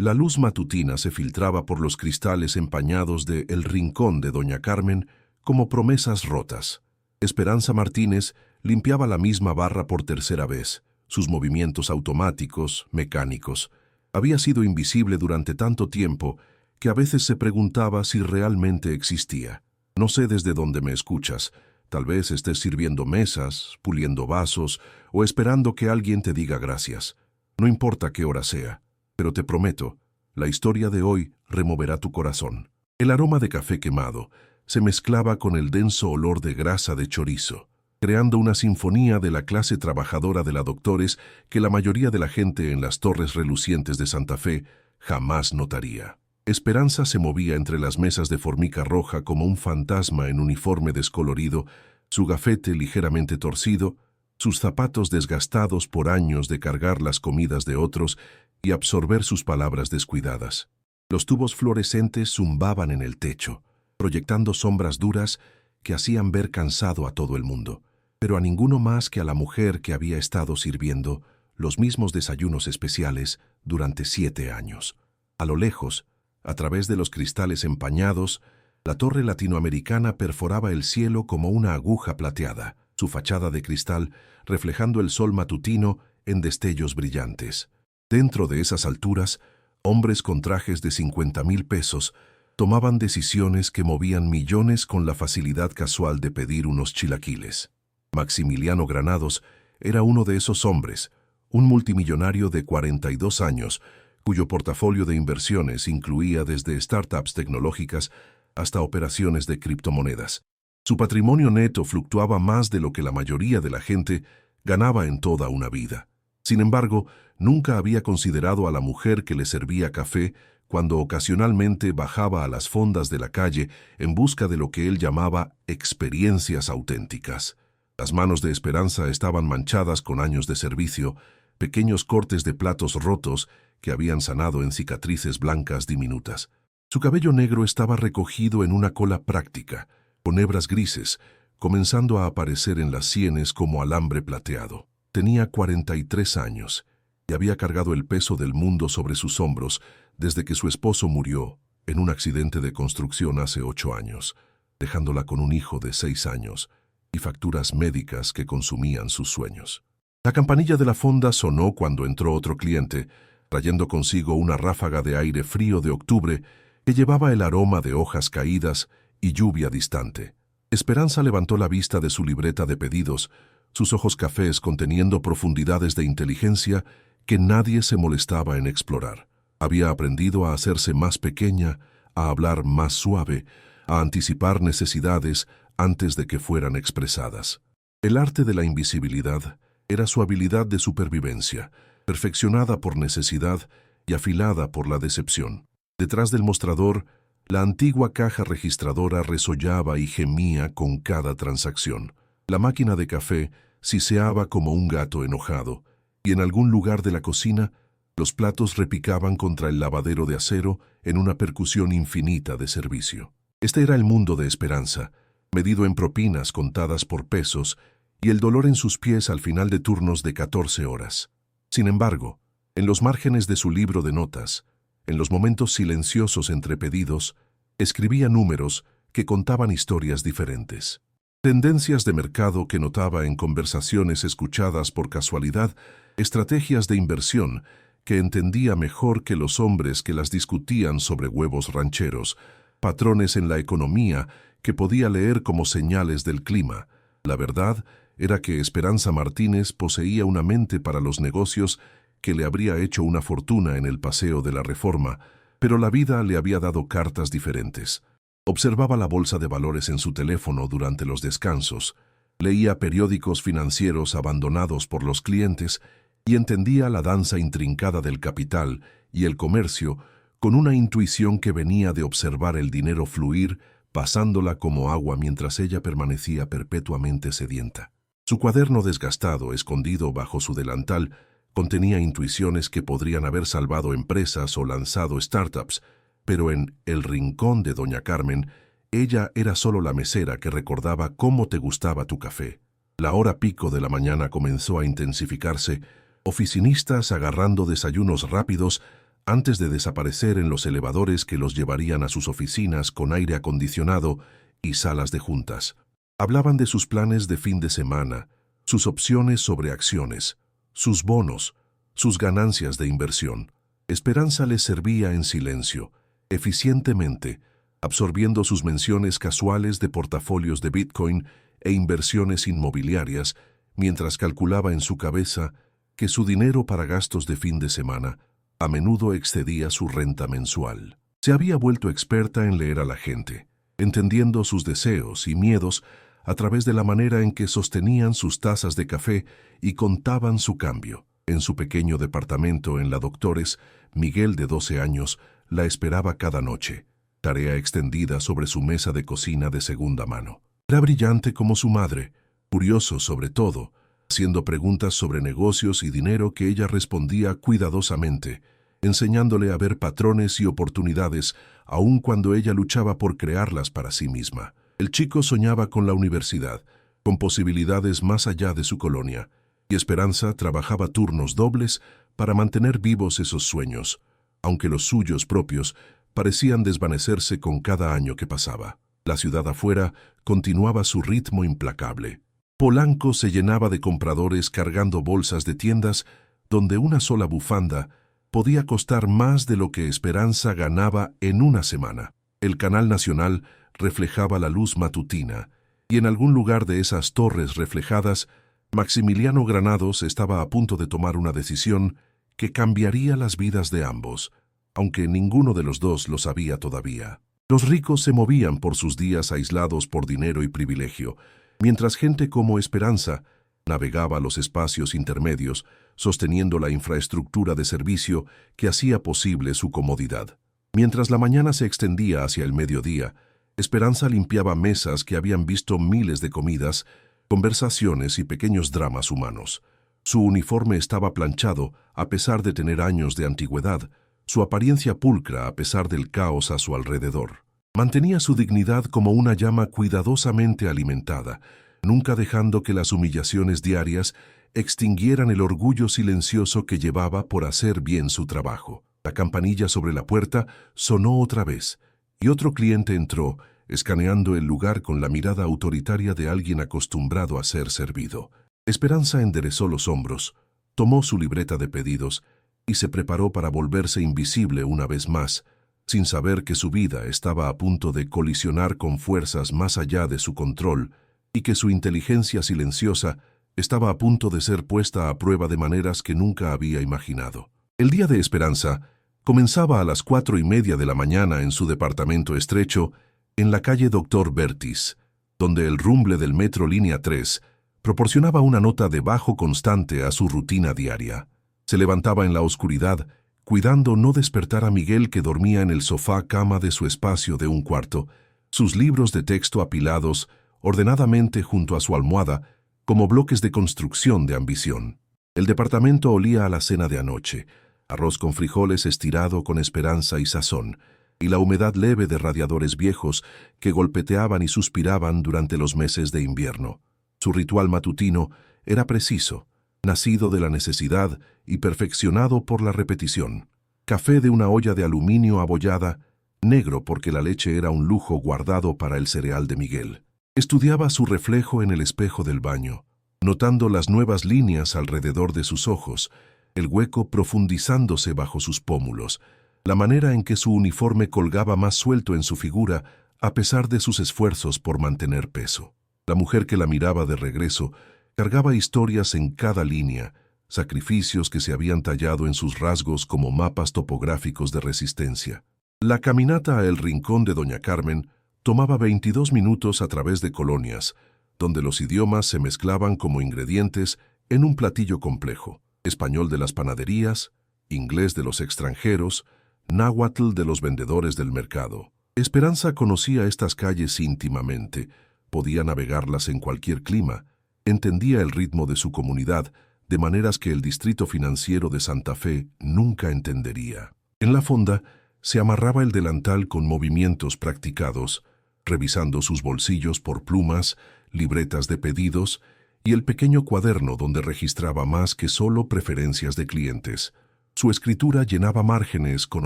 La luz matutina se filtraba por los cristales empañados de El Rincón de Doña Carmen como promesas rotas. Esperanza Martínez limpiaba la misma barra por tercera vez, sus movimientos automáticos, mecánicos. Había sido invisible durante tanto tiempo que a veces se preguntaba si realmente existía. No sé desde dónde me escuchas. Tal vez estés sirviendo mesas, puliendo vasos o esperando que alguien te diga gracias. No importa qué hora sea, pero te prometo, la historia de hoy removerá tu corazón. El aroma de café quemado se mezclaba con el denso olor de grasa de chorizo, creando una sinfonía de la clase trabajadora de la Doctores que la mayoría de la gente en las torres relucientes de Santa Fe jamás notaría. Esperanza se movía entre las mesas de formica roja como un fantasma en uniforme descolorido, su gafete ligeramente torcido, sus zapatos desgastados por años de cargar las comidas de otros y absorber sus palabras descuidadas. Los tubos fluorescentes zumbaban en el techo, proyectando sombras duras que hacían ver cansado a todo el mundo, pero a ninguno más que a la mujer que había estado sirviendo los mismos desayunos especiales durante 7 años. A lo lejos, a través de los cristales empañados, la torre latinoamericana perforaba el cielo como una aguja plateada, su fachada de cristal reflejando el sol matutino en destellos brillantes. Dentro de esas alturas, hombres con trajes de 50,000 pesos tomaban decisiones que movían millones con la facilidad casual de pedir unos chilaquiles. Maximiliano Granados era uno de esos hombres, un multimillonario de 42 años, cuyo portafolio de inversiones incluía desde startups tecnológicas hasta operaciones de criptomonedas. Su patrimonio neto fluctuaba más de lo que la mayoría de la gente ganaba en toda una vida. Sin embargo, nunca había considerado a la mujer que le servía café cuando ocasionalmente bajaba a las fondas de la calle en busca de lo que él llamaba experiencias auténticas. Las manos de Esperanza estaban manchadas con años de servicio, pequeños cortes de platos rotos que habían sanado en cicatrices blancas diminutas. Su cabello negro estaba recogido en una cola práctica, con hebras grises, comenzando a aparecer en las sienes como alambre plateado. Tenía 43 años y había cargado el peso del mundo sobre sus hombros desde que su esposo murió en un accidente de construcción hace 8 años, dejándola con un hijo de 6 años y facturas médicas que consumían sus sueños. La campanilla de la fonda sonó cuando entró otro cliente, trayendo consigo una ráfaga de aire frío de octubre que llevaba el aroma de hojas caídas y lluvia distante. Esperanza levantó la vista de su libreta de pedidos, sus ojos cafés conteniendo profundidades de inteligencia que nadie se molestaba en explorar. Había aprendido a hacerse más pequeña, a hablar más suave, a anticipar necesidades antes de que fueran expresadas. El arte de la invisibilidad era su habilidad de supervivencia, perfeccionada por necesidad y afilada por la decepción. Detrás del mostrador, la antigua caja registradora resollaba y gemía con cada transacción. La máquina de café siseaba como un gato enojado, y en algún lugar de la cocina, los platos repicaban contra el lavadero de acero en una percusión infinita de servicio. Este era el mundo de Esperanza, medido en propinas contadas por pesos, y el dolor en sus pies al final de turnos de 14 horas. Sin embargo, en los márgenes de su libro de notas, en los momentos silenciosos entre pedidos, escribía números que contaban historias diferentes. Tendencias de mercado que notaba en conversaciones escuchadas por casualidad, estrategias de inversión que entendía mejor que los hombres que las discutían sobre huevos rancheros, patrones en la economía que podía leer como señales del clima. La verdad era que Esperanza Martínez poseía una mente para los negocios que le habría hecho una fortuna en el Paseo de la Reforma, pero la vida le había dado cartas diferentes. Observaba la bolsa de valores en su teléfono durante los descansos, leía periódicos financieros abandonados por los clientes y entendía la danza intrincada del capital y el comercio con una intuición que venía de observar el dinero fluir, pasándola como agua mientras ella permanecía perpetuamente sedienta. Su cuaderno desgastado, escondido bajo su delantal, contenía intuiciones que podrían haber salvado empresas o lanzado startups, pero en El Rincón de Doña Carmen, ella era solo la mesera que recordaba cómo te gustaba tu café. La hora pico de la mañana comenzó a intensificarse, oficinistas agarrando desayunos rápidos antes de desaparecer en los elevadores que los llevarían a sus oficinas con aire acondicionado y salas de juntas. Hablaban de sus planes de fin de semana, sus opciones sobre acciones, sus bonos, sus ganancias de inversión. Esperanza les servía en silencio, eficientemente, absorbiendo sus menciones casuales de portafolios de Bitcoin e inversiones inmobiliarias, mientras calculaba en su cabeza que su dinero para gastos de fin de semana a menudo excedía su renta mensual. Se había vuelto experta en leer a la gente, entendiendo sus deseos y miedos a través de la manera en que sostenían sus tazas de café y contaban su cambio. En su pequeño departamento en la Doctores, Miguel, de 12 años, la esperaba cada noche, tarea extendida sobre su mesa de cocina de segunda mano. Era brillante como su madre, curioso sobre todo, haciendo preguntas sobre negocios y dinero que ella respondía cuidadosamente, enseñándole a ver patrones y oportunidades, aun cuando ella luchaba por crearlas para sí misma. El chico soñaba con la universidad, con posibilidades más allá de su colonia, y Esperanza trabajaba turnos dobles para mantener vivos esos sueños, aunque los suyos propios parecían desvanecerse con cada año que pasaba. La ciudad afuera continuaba su ritmo implacable. Polanco se llenaba de compradores cargando bolsas de tiendas donde una sola bufanda podía costar más de lo que Esperanza ganaba en una semana. El canal nacional reflejaba la luz matutina, y en algún lugar de esas torres reflejadas, Maximiliano Granados estaba a punto de tomar una decisión que cambiaría las vidas de ambos, aunque ninguno de los dos lo sabía todavía. Los ricos se movían por sus días aislados por dinero y privilegio, mientras gente como Esperanza navegaba los espacios intermedios, sosteniendo la infraestructura de servicio que hacía posible su comodidad. Mientras la mañana se extendía hacia el mediodía, Esperanza limpiaba mesas que habían visto miles de comidas, conversaciones y pequeños dramas humanos. Su uniforme estaba planchado a pesar de tener años de antigüedad, su apariencia pulcra a pesar del caos a su alrededor. Mantenía su dignidad como una llama cuidadosamente alimentada, nunca dejando que las humillaciones diarias extinguieran el orgullo silencioso que llevaba por hacer bien su trabajo. La campanilla sobre la puerta sonó otra vez, y otro cliente entró, escaneando el lugar con la mirada autoritaria de alguien acostumbrado a ser servido. Esperanza enderezó los hombros, tomó su libreta de pedidos y se preparó para volverse invisible una vez más, sin saber que su vida estaba a punto de colisionar con fuerzas más allá de su control y que su inteligencia silenciosa estaba a punto de ser puesta a prueba de maneras que nunca había imaginado. El día de Esperanza comenzaba a las 4:30 de la mañana en su departamento estrecho, en la calle Doctor Bertis, donde el rumble del metro Línea 3 proporcionaba una nota de bajo constante a su rutina diaria. Se levantaba en la oscuridad, cuidando no despertar a Miguel, que dormía en el sofá-cama de su espacio de un cuarto, sus libros de texto apilados ordenadamente junto a su almohada, como bloques de construcción de ambición. El departamento olía a la cena de anoche, arroz con frijoles estirado con esperanza y sazón, y la humedad leve de radiadores viejos que golpeteaban y suspiraban durante los meses de invierno. Su ritual matutino era preciso, nacido de la necesidad y perfeccionado por la repetición. Café de una olla de aluminio abollada, negro porque la leche era un lujo guardado para el cereal de Miguel. Estudiaba su reflejo en el espejo del baño, notando las nuevas líneas alrededor de sus ojos, el hueco profundizándose bajo sus pómulos, la manera en que su uniforme colgaba más suelto en su figura a pesar de sus esfuerzos por mantener peso. La mujer que la miraba de regreso cargaba historias en cada línea, sacrificios que se habían tallado en sus rasgos como mapas topográficos de resistencia. La caminata a El Rincón de Doña Carmen tomaba 22 minutos a través de colonias, donde los idiomas se mezclaban como ingredientes en un platillo complejo: español de las panaderías, inglés de los extranjeros, náhuatl de los vendedores del mercado. Esperanza conocía estas calles íntimamente, podía navegarlas en cualquier clima, entendía el ritmo de su comunidad, de maneras que el distrito financiero de Santa Fe nunca entendería. En la fonda se amarraba el delantal con movimientos practicados, revisando sus bolsillos por plumas, libretas de pedidos y el pequeño cuaderno donde registraba más que solo preferencias de clientes. Su escritura llenaba márgenes con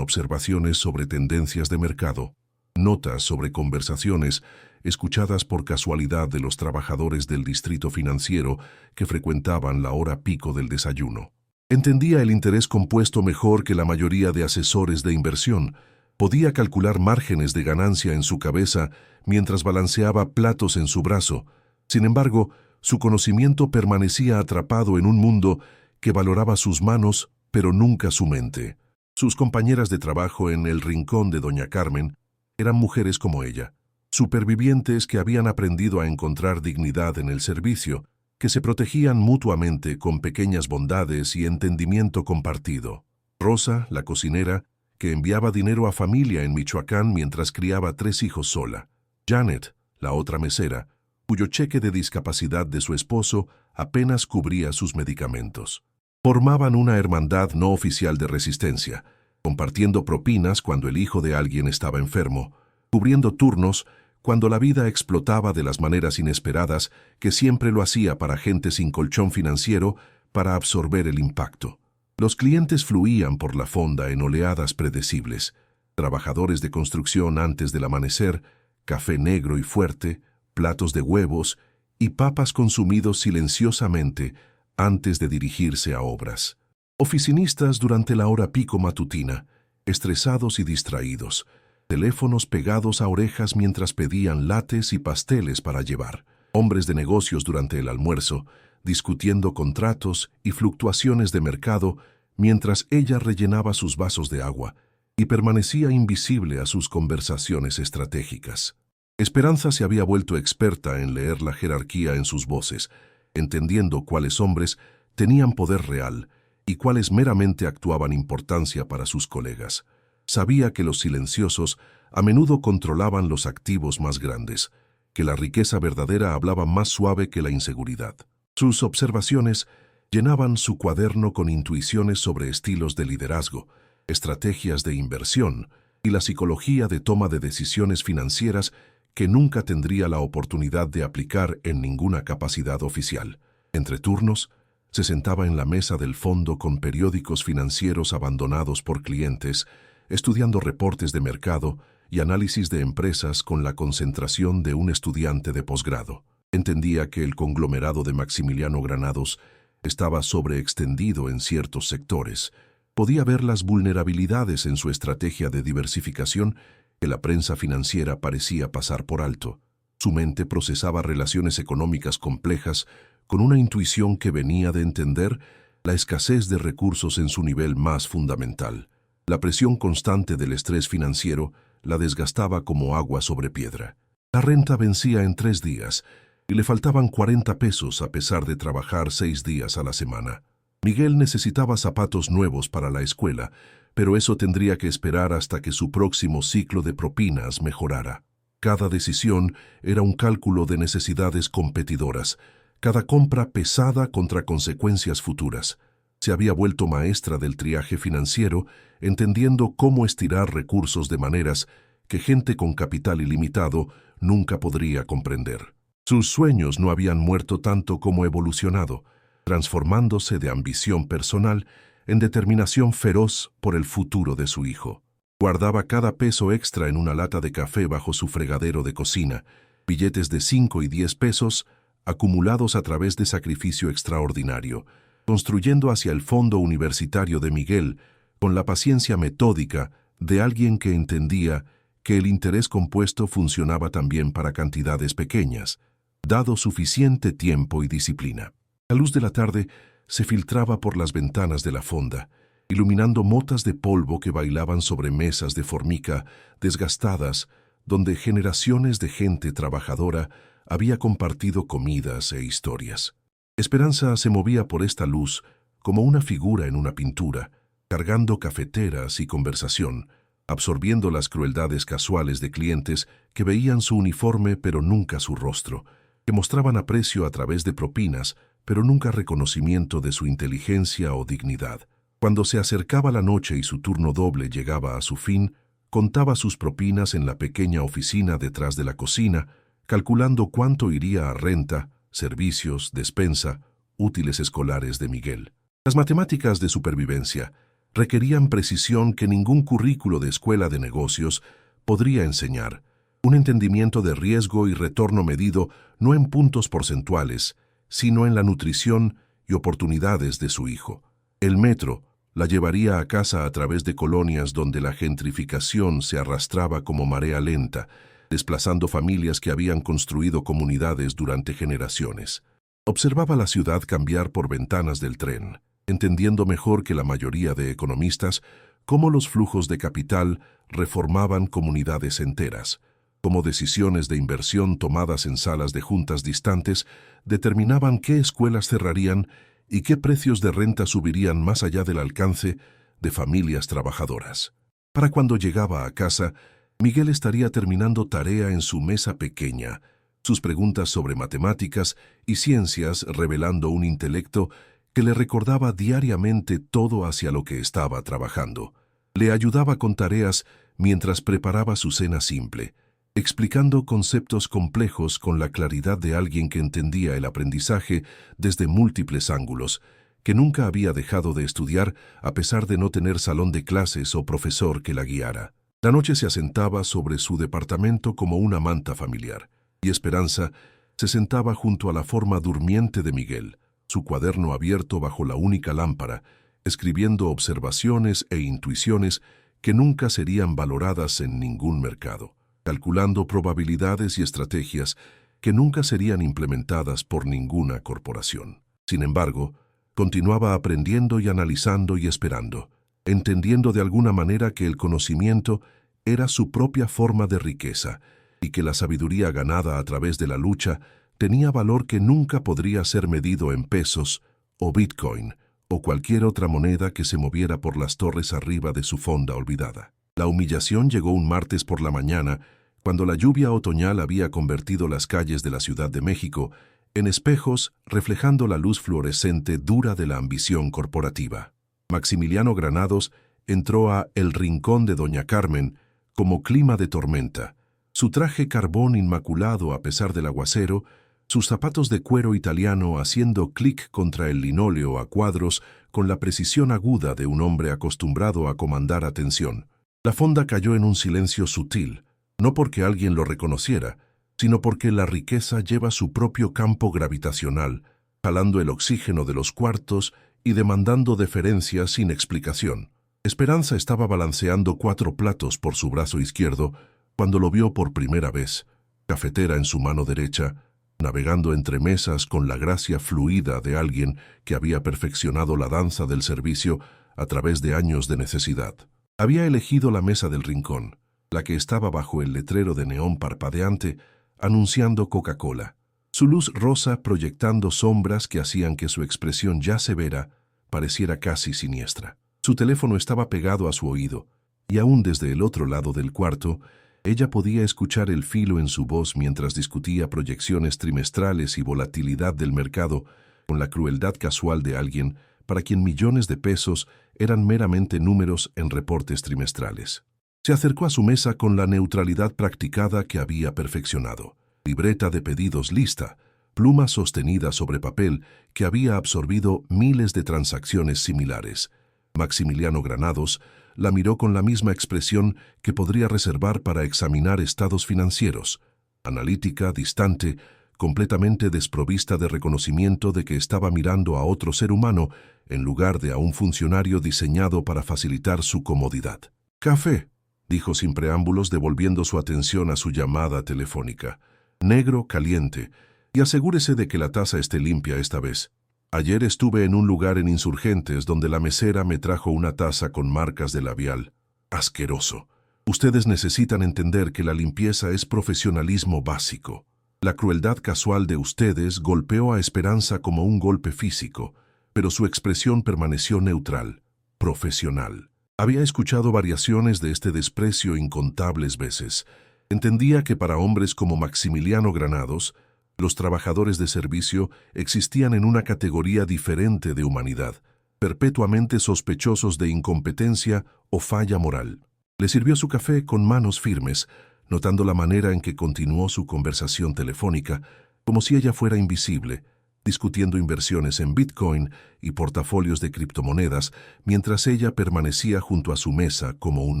observaciones sobre tendencias de mercado, notas sobre conversaciones escuchadas por casualidad de los trabajadores del distrito financiero que frecuentaban la hora pico del desayuno. Entendía el interés compuesto mejor que la mayoría de asesores de inversión. Podía calcular márgenes de ganancia en su cabeza mientras balanceaba platos en su brazo. Sin embargo, su conocimiento permanecía atrapado en un mundo que valoraba sus manos, pero nunca su mente. Sus compañeras de trabajo en el rincón de Doña Carmen eran mujeres como ella, supervivientes que habían aprendido a encontrar dignidad en el servicio, que se protegían mutuamente con pequeñas bondades y entendimiento compartido. Rosa, la cocinera, que enviaba dinero a familia en Michoacán mientras criaba 3 hijos sola. Janet, la otra mesera, cuyo cheque de discapacidad de su esposo apenas cubría sus medicamentos. Formaban una hermandad no oficial de resistencia, compartiendo propinas cuando el hijo de alguien estaba enfermo, cubriendo turnos cuando la vida explotaba de las maneras inesperadas que siempre lo hacía para gente sin colchón financiero para absorber el impacto. Los clientes fluían por la fonda en oleadas predecibles, trabajadores de construcción antes del amanecer, café negro y fuerte, platos de huevos y papas consumidos silenciosamente antes de dirigirse a obras. Oficinistas durante la hora pico matutina, estresados y distraídos, teléfonos pegados a orejas mientras pedían lates y pasteles para llevar. Hombres de negocios durante el almuerzo, discutiendo contratos y fluctuaciones de mercado mientras ella rellenaba sus vasos de agua y permanecía invisible a sus conversaciones estratégicas. Esperanza se había vuelto experta en leer la jerarquía en sus voces, entendiendo cuáles hombres tenían poder real y cuáles meramente actuaban importancia para sus colegas. Sabía que los silenciosos a menudo controlaban los activos más grandes, que la riqueza verdadera hablaba más suave que la inseguridad. Sus observaciones llenaban su cuaderno con intuiciones sobre estilos de liderazgo, estrategias de inversión y la psicología de toma de decisiones financieras que nunca tendría la oportunidad de aplicar en ninguna capacidad oficial. Entre turnos, se sentaba en la mesa del fondo con periódicos financieros abandonados por clientes, estudiando reportes de mercado y análisis de empresas con la concentración de un estudiante de posgrado. Entendía que el conglomerado de Maximiliano Granados estaba sobreextendido en ciertos sectores. Podía ver las vulnerabilidades en su estrategia de diversificación que la prensa financiera parecía pasar por alto. Su mente procesaba relaciones económicas complejas con una intuición que venía de entender la escasez de recursos en su nivel más fundamental. La presión constante del estrés financiero la desgastaba como agua sobre piedra. La renta vencía en 3 días y le faltaban 40 pesos a pesar de trabajar 6 días a la semana. Miguel necesitaba zapatos nuevos para la escuela, pero eso tendría que esperar hasta que su próximo ciclo de propinas mejorara. Cada decisión era un cálculo de necesidades competidoras, cada compra pesada contra consecuencias futuras. Se había vuelto maestra del triaje financiero, entendiendo cómo estirar recursos de maneras que gente con capital ilimitado nunca podría comprender. Sus sueños no habían muerto tanto como evolucionado, transformándose de ambición personal en determinación feroz por el futuro de su hijo. Guardaba cada peso extra en una lata de café bajo su fregadero de cocina, billetes de 5 y 10 pesos acumulados a través de sacrificio extraordinario, construyendo hacia el fondo universitario de Miguel con la paciencia metódica de alguien que entendía que el interés compuesto funcionaba también para cantidades pequeñas, dado suficiente tiempo y disciplina. La luz de la tarde se filtraba por las ventanas de la fonda, iluminando motas de polvo que bailaban sobre mesas de formica desgastadas, donde generaciones de gente trabajadora había compartido comidas e historias. Esperanza se movía por esta luz como una figura en una pintura, cargando cafeteras y conversación, absorbiendo las crueldades casuales de clientes que veían su uniforme pero nunca su rostro, que mostraban aprecio a través de propinas, pero nunca reconocimiento de su inteligencia o dignidad. Cuando se acercaba la noche y su turno doble llegaba a su fin, contaba sus propinas en la pequeña oficina detrás de la cocina, calculando cuánto iría a renta, servicios, despensa, útiles escolares de Miguel. Las matemáticas de supervivencia requerían precisión que ningún currículo de escuela de negocios podría enseñar, un entendimiento de riesgo y retorno medido no en puntos porcentuales, sino en la nutrición y oportunidades de su hijo. El metro la llevaría a casa a través de colonias donde la gentrificación se arrastraba como marea lenta, desplazando familias que habían construido comunidades durante generaciones. Observaba la ciudad cambiar por ventanas del tren, entendiendo mejor que la mayoría de economistas cómo los flujos de capital reformaban comunidades enteras, cómo decisiones de inversión tomadas en salas de juntas distantes determinaban qué escuelas cerrarían y qué precios de renta subirían más allá del alcance de familias trabajadoras. Para cuando llegaba a casa, Miguel estaría terminando tarea en su mesa pequeña, sus preguntas sobre matemáticas y ciencias revelando un intelecto que le recordaba diariamente todo hacia lo que estaba trabajando. Le ayudaba con tareas mientras preparaba su cena simple, explicando conceptos complejos con la claridad de alguien que entendía el aprendizaje desde múltiples ángulos, que nunca había dejado de estudiar a pesar de no tener salón de clases o profesor que la guiara. La noche se asentaba sobre su departamento como una manta familiar, y Esperanza se sentaba junto a la forma durmiente de Miguel, su cuaderno abierto bajo la única lámpara, escribiendo observaciones e intuiciones que nunca serían valoradas en ningún mercado, calculando probabilidades y estrategias que nunca serían implementadas por ninguna corporación. Sin embargo, continuaba aprendiendo y analizando y esperando, entendiendo de alguna manera que el conocimiento era su propia forma de riqueza y que la sabiduría ganada a través de la lucha tenía valor que nunca podría ser medido en pesos o Bitcoin o cualquier otra moneda que se moviera por las torres arriba de su fonda olvidada. La humillación llegó un martes por la mañana, cuando la lluvia otoñal había convertido las calles de la Ciudad de México en espejos reflejando la luz fluorescente dura de la ambición corporativa. Maximiliano Granados entró a El Rincón de Doña Carmen como clima de tormenta, su traje carbón inmaculado a pesar del aguacero, sus zapatos de cuero italiano haciendo clic contra el linóleo a cuadros con la precisión aguda de un hombre acostumbrado a comandar atención. La fonda cayó en un silencio sutil, no porque alguien lo reconociera, sino porque la riqueza lleva su propio campo gravitacional, jalando el oxígeno de los cuartos y demandando deferencia sin explicación. Esperanza estaba balanceando 4 platos por su brazo izquierdo cuando lo vio por primera vez, cafetera en su mano derecha, navegando entre mesas con la gracia fluida de alguien que había perfeccionado la danza del servicio a través de años de necesidad. Había elegido la mesa del rincón, la que estaba bajo el letrero de neón parpadeante, anunciando Coca-Cola, su luz rosa proyectando sombras que hacían que su expresión ya severa pareciera casi siniestra. Su teléfono estaba pegado a su oído, y aún desde el otro lado del cuarto, ella podía escuchar el filo en su voz mientras discutía proyecciones trimestrales y volatilidad del mercado con la crueldad casual de alguien para quien millones de pesos eran meramente números en reportes trimestrales. Se acercó a su mesa con la neutralidad practicada que había perfeccionado. Libreta de pedidos lista, pluma sostenida sobre papel que había absorbido miles de transacciones similares. Maximiliano Granados la miró con la misma expresión que podría reservar para examinar estados financieros, analítica, distante, completamente desprovista de reconocimiento de que estaba mirando a otro ser humano en lugar de a un funcionario diseñado para facilitar su comodidad. «Café», dijo sin preámbulos devolviendo su atención a su llamada telefónica. «Negro, caliente, y asegúrese de que la taza esté limpia esta vez. Ayer estuve en un lugar en Insurgentes donde la mesera me trajo una taza con marcas de labial. Asqueroso. Ustedes necesitan entender que la limpieza es profesionalismo básico. La crueldad casual de ustedes golpeó a Esperanza como un golpe físico, pero su expresión permaneció neutral, profesional. Había escuchado variaciones de este desprecio incontables veces. Entendía que para hombres como Maximiliano Granados, los trabajadores de servicio existían en una categoría diferente de humanidad, perpetuamente sospechosos de incompetencia o falla moral. Le sirvió su café con manos firmes, notando la manera en que continuó su conversación telefónica, como si ella fuera invisible, discutiendo inversiones en Bitcoin y portafolios de criptomonedas, mientras ella permanecía junto a su mesa como un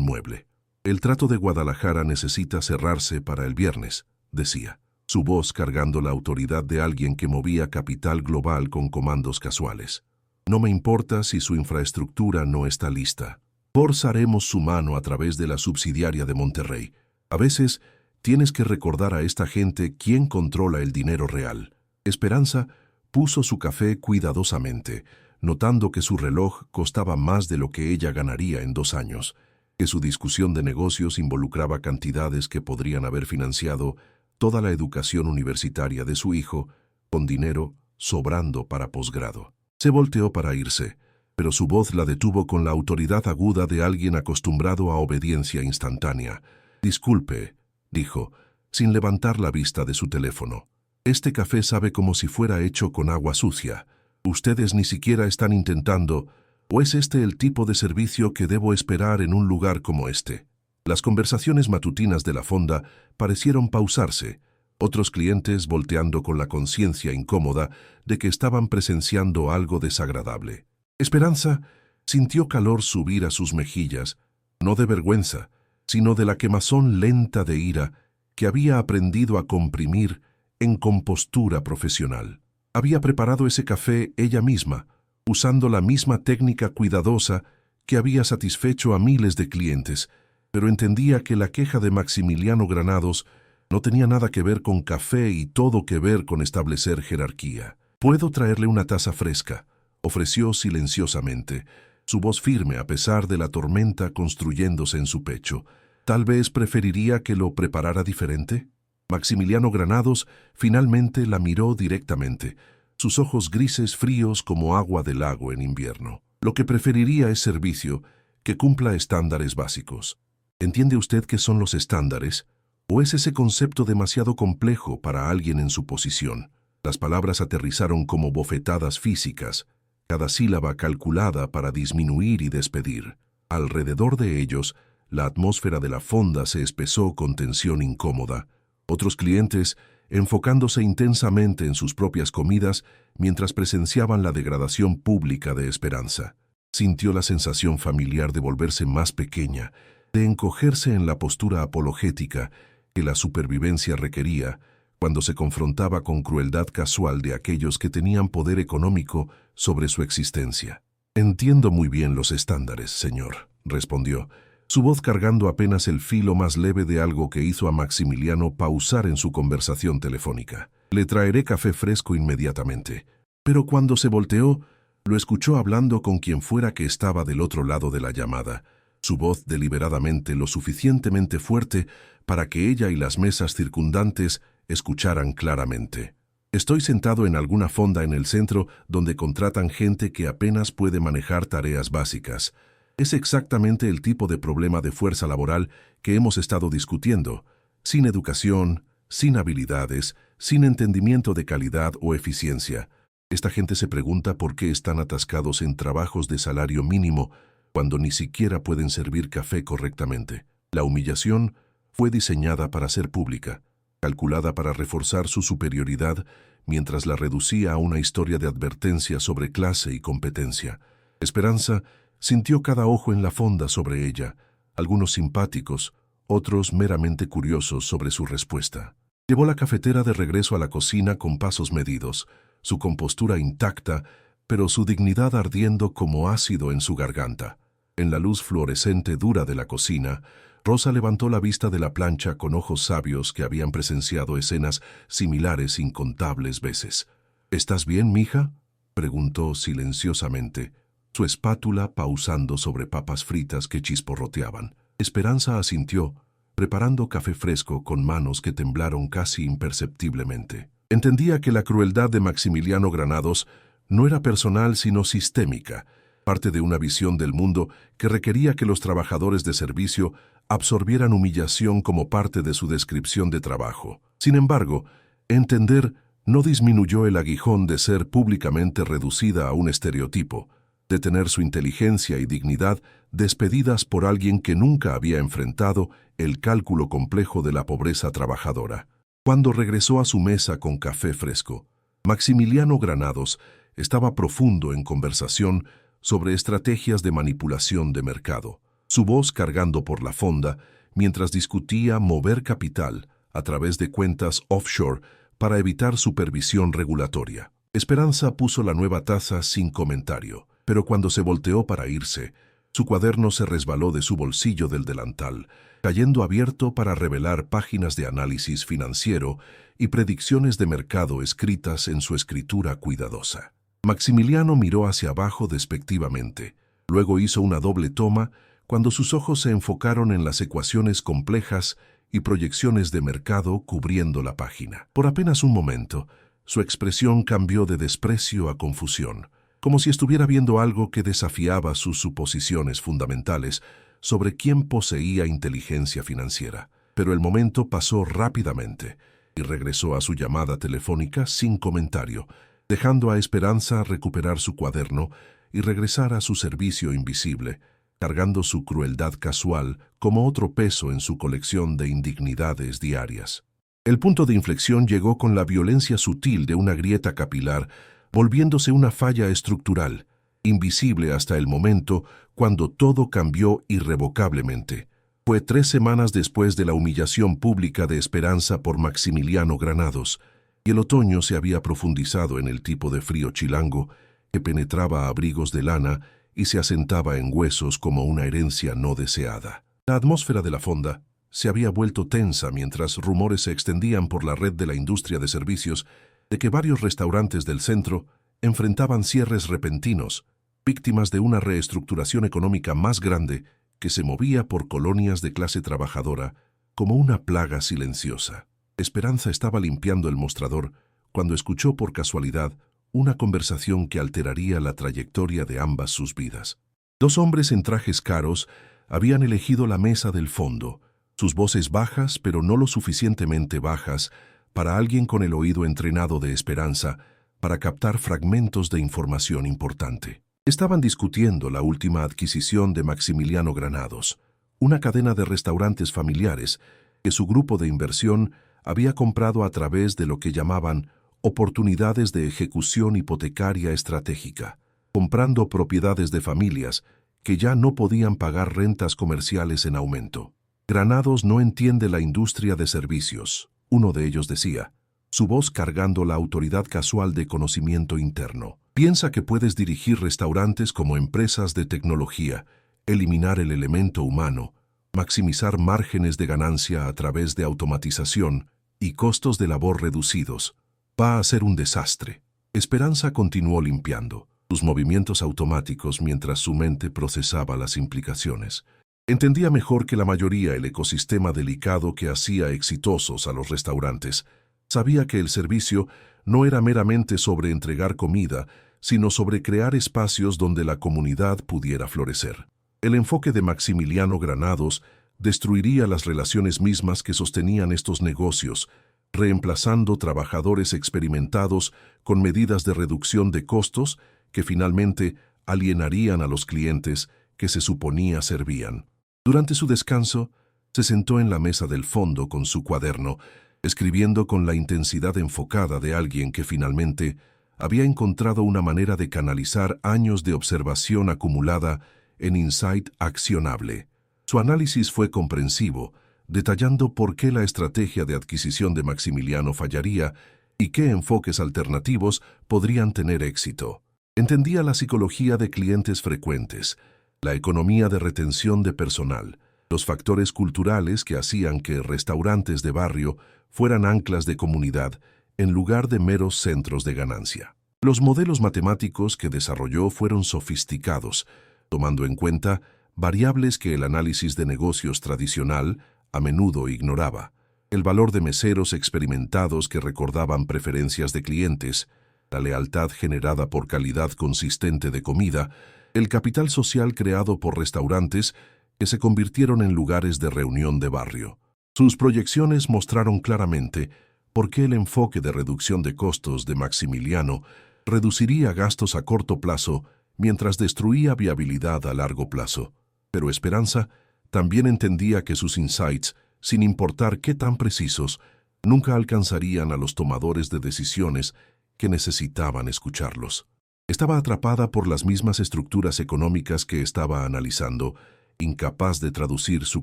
mueble. El trato de Guadalajara necesita cerrarse para el viernes, decía, su voz cargando la autoridad de alguien que movía capital global con comandos casuales. No me importa si su infraestructura no está lista. Forzaremos su mano a través de la subsidiaria de Monterrey. A veces tienes que recordar a esta gente quién controla el dinero real. Esperanza puso su café cuidadosamente, notando que su reloj costaba más de lo que ella ganaría en 2 años, que su discusión de negocios involucraba cantidades que podrían haber financiado toda la educación universitaria de su hijo, con dinero sobrando para posgrado. Se volteó para irse, pero su voz la detuvo con la autoridad aguda de alguien acostumbrado a obediencia instantánea. «Disculpe», dijo, sin levantar la vista de su teléfono. «Este café sabe como si fuera hecho con agua sucia. Ustedes ni siquiera están intentando, ¿o es este el tipo de servicio que debo esperar en un lugar como este?» Las conversaciones matutinas de la fonda parecieron pausarse, otros clientes volteando con la conciencia incómoda de que estaban presenciando algo desagradable. Esperanza sintió calor subir a sus mejillas, no de vergüenza, sino de la quemazón lenta de ira que había aprendido a comprimir en compostura profesional. Había preparado ese café ella misma, usando la misma técnica cuidadosa que había satisfecho a miles de clientes, pero entendía que la queja de Maximiliano Granados no tenía nada que ver con café y todo que ver con establecer jerarquía. «¿Puedo traerle una taza fresca?», ofreció silenciosamente, su voz firme a pesar de la tormenta construyéndose en su pecho. «¿Tal vez preferiría que lo preparara diferente?» Maximiliano Granados finalmente la miró directamente, sus ojos grises fríos como agua de lago en invierno. «Lo que preferiría es servicio que cumpla estándares básicos». ¿Entiende usted qué son los estándares? ¿O es ese concepto demasiado complejo para alguien en su posición? Las palabras aterrizaron como bofetadas físicas, cada sílaba calculada para disminuir y despedir. Alrededor de ellos, la atmósfera de la fonda se espesó con tensión incómoda. Otros clientes, enfocándose intensamente en sus propias comidas mientras presenciaban la degradación pública de Esperanza. Sintió la sensación familiar de volverse más pequeña, de encogerse en la postura apologética que la supervivencia requería cuando se confrontaba con crueldad casual de aquellos que tenían poder económico sobre su existencia. «Entiendo muy bien los estándares, señor», respondió, su voz cargando apenas el filo más leve de algo que hizo a Maximiliano pausar en su conversación telefónica. «Le traeré café fresco inmediatamente». Pero cuando se volteó, lo escuchó hablando con quien fuera que estaba del otro lado de la llamada, su voz deliberadamente lo suficientemente fuerte para que ella y las mesas circundantes escucharan claramente. «Estoy sentado en alguna fonda en el centro donde contratan gente que apenas puede manejar tareas básicas. Es exactamente el tipo de problema de fuerza laboral que hemos estado discutiendo, sin educación, sin habilidades, sin entendimiento de calidad o eficiencia. Esta gente se pregunta por qué están atascados en trabajos de salario mínimo cuando ni siquiera pueden servir café correctamente. La humillación fue diseñada para ser pública, calculada para reforzar su superioridad mientras la reducía a una historia de advertencia sobre clase y competencia. Esperanza sintió cada ojo en la fonda sobre ella, algunos simpáticos, otros meramente curiosos sobre su respuesta. Llevó la cafetera de regreso a la cocina con pasos medidos, su compostura intacta, pero su dignidad ardiendo como ácido en su garganta. En la luz fluorescente dura de la cocina, Rosa levantó la vista de la plancha con ojos sabios que habían presenciado escenas similares incontables veces. «¿Estás bien, mija?», preguntó silenciosamente, su espátula pausando sobre papas fritas que chisporroteaban. Esperanza asintió, preparando café fresco con manos que temblaron casi imperceptiblemente. Entendía que la crueldad de Maximiliano Granados no era personal sino sistémica, parte de una visión del mundo que requería que los trabajadores de servicio absorbieran humillación como parte de su descripción de trabajo. Sin embargo, entender no disminuyó el aguijón de ser públicamente reducida a un estereotipo, de tener su inteligencia y dignidad despedidas por alguien que nunca había enfrentado el cálculo complejo de la pobreza trabajadora. Cuando regresó a su mesa con café fresco, Maximiliano Granados estaba profundo en conversación sobre estrategias de manipulación de mercado, su voz cargando por la fonda mientras discutía mover capital a través de cuentas offshore para evitar supervisión regulatoria. Esperanza puso la nueva taza sin comentario, pero cuando se volteó para irse, su cuaderno se resbaló de su bolsillo del delantal, cayendo abierto para revelar páginas de análisis financiero y predicciones de mercado escritas en su escritura cuidadosa. Maximiliano miró hacia abajo despectivamente. Luego hizo una doble toma cuando sus ojos se enfocaron en las ecuaciones complejas y proyecciones de mercado cubriendo la página. Por apenas un momento, su expresión cambió de desprecio a confusión, como si estuviera viendo algo que desafiaba sus suposiciones fundamentales sobre quién poseía inteligencia financiera. Pero el momento pasó rápidamente y regresó a su llamada telefónica sin comentario, dejando a Esperanza recuperar su cuaderno y regresar a su servicio invisible, cargando su crueldad casual como otro peso en su colección de indignidades diarias. El punto de inflexión llegó con la violencia sutil de una grieta capilar, volviéndose una falla estructural, invisible hasta el momento cuando todo cambió irrevocablemente. Fue 3 semanas después de la humillación pública de Esperanza por Maximiliano Granados, y el otoño se había profundizado en el tipo de frío chilango que penetraba a abrigos de lana y se asentaba en huesos como una herencia no deseada. La atmósfera de la fonda se había vuelto tensa mientras rumores se extendían por la red de la industria de servicios de que varios restaurantes del centro enfrentaban cierres repentinos, víctimas de una reestructuración económica más grande que se movía por colonias de clase trabajadora como una plaga silenciosa. Esperanza estaba limpiando el mostrador cuando escuchó por casualidad una conversación que alteraría la trayectoria de ambas sus vidas. 2 hombres en trajes caros habían elegido la mesa del fondo, sus voces bajas pero no lo suficientemente bajas para alguien con el oído entrenado de Esperanza para captar fragmentos de información importante. Estaban discutiendo la última adquisición de Maximiliano Granados, una cadena de restaurantes familiares que su grupo de inversión había comprado a través de lo que llamaban oportunidades de ejecución hipotecaria estratégica, comprando propiedades de familias que ya no podían pagar rentas comerciales en aumento. Granados no entiende la industria de servicios, uno de ellos decía, su voz cargando la autoridad casual de conocimiento interno. Piensa que puedes dirigir restaurantes como empresas de tecnología, eliminar el elemento humano, maximizar márgenes de ganancia a través de automatización y costos de labor reducidos. Va a ser un desastre. Esperanza continuó limpiando sus movimientos automáticos mientras su mente procesaba las implicaciones. Entendía mejor que la mayoría el ecosistema delicado que hacía exitosos a los restaurantes. Sabía que el servicio no era meramente sobre entregar comida, sino sobre crear espacios donde la comunidad pudiera florecer. El enfoque de Maximiliano Granados destruiría las relaciones mismas que sostenían estos negocios, reemplazando trabajadores experimentados con medidas de reducción de costos que finalmente alienarían a los clientes que se suponía servían. Durante su descanso, se sentó en la mesa del fondo con su cuaderno, escribiendo con la intensidad enfocada de alguien que finalmente había encontrado una manera de canalizar años de observación acumulada en insight accionable. Su análisis fue comprensivo, detallando por qué la estrategia de adquisición de Maximiliano fallaría y qué enfoques alternativos podrían tener éxito. Entendía la psicología de clientes frecuentes, la economía de retención de personal, los factores culturales que hacían que restaurantes de barrio fueran anclas de comunidad en lugar de meros centros de ganancia. Los modelos matemáticos que desarrolló fueron sofisticados, tomando en cuenta variables que el análisis de negocios tradicional a menudo ignoraba. El valor de meseros experimentados que recordaban preferencias de clientes, la lealtad generada por calidad consistente de comida, el capital social creado por restaurantes que se convirtieron en lugares de reunión de barrio. Sus proyecciones mostraron claramente por qué el enfoque de reducción de costos de Maximiliano reduciría gastos a corto plazo mientras destruía viabilidad a largo plazo. Pero Esperanza también entendía que sus insights, sin importar qué tan precisos, nunca alcanzarían a los tomadores de decisiones que necesitaban escucharlos. Estaba atrapada por las mismas estructuras económicas que estaba analizando, incapaz de traducir su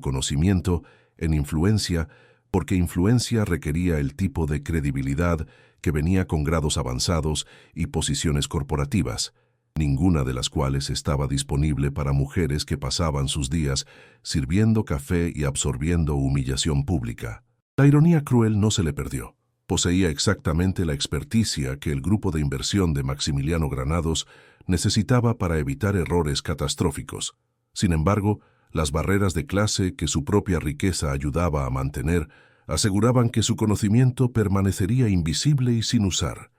conocimiento en influencia, porque influencia requería el tipo de credibilidad que venía con grados avanzados y posiciones corporativas, ninguna de las cuales estaba disponible para mujeres que pasaban sus días sirviendo café y absorbiendo humillación pública. La ironía cruel no se le perdió. Poseía exactamente la experticia que el grupo de inversión de Maximiliano Granados necesitaba para evitar errores catastróficos. Sin embargo, las barreras de clase que su propia riqueza ayudaba a mantener aseguraban que su conocimiento permanecería invisible y sin usar.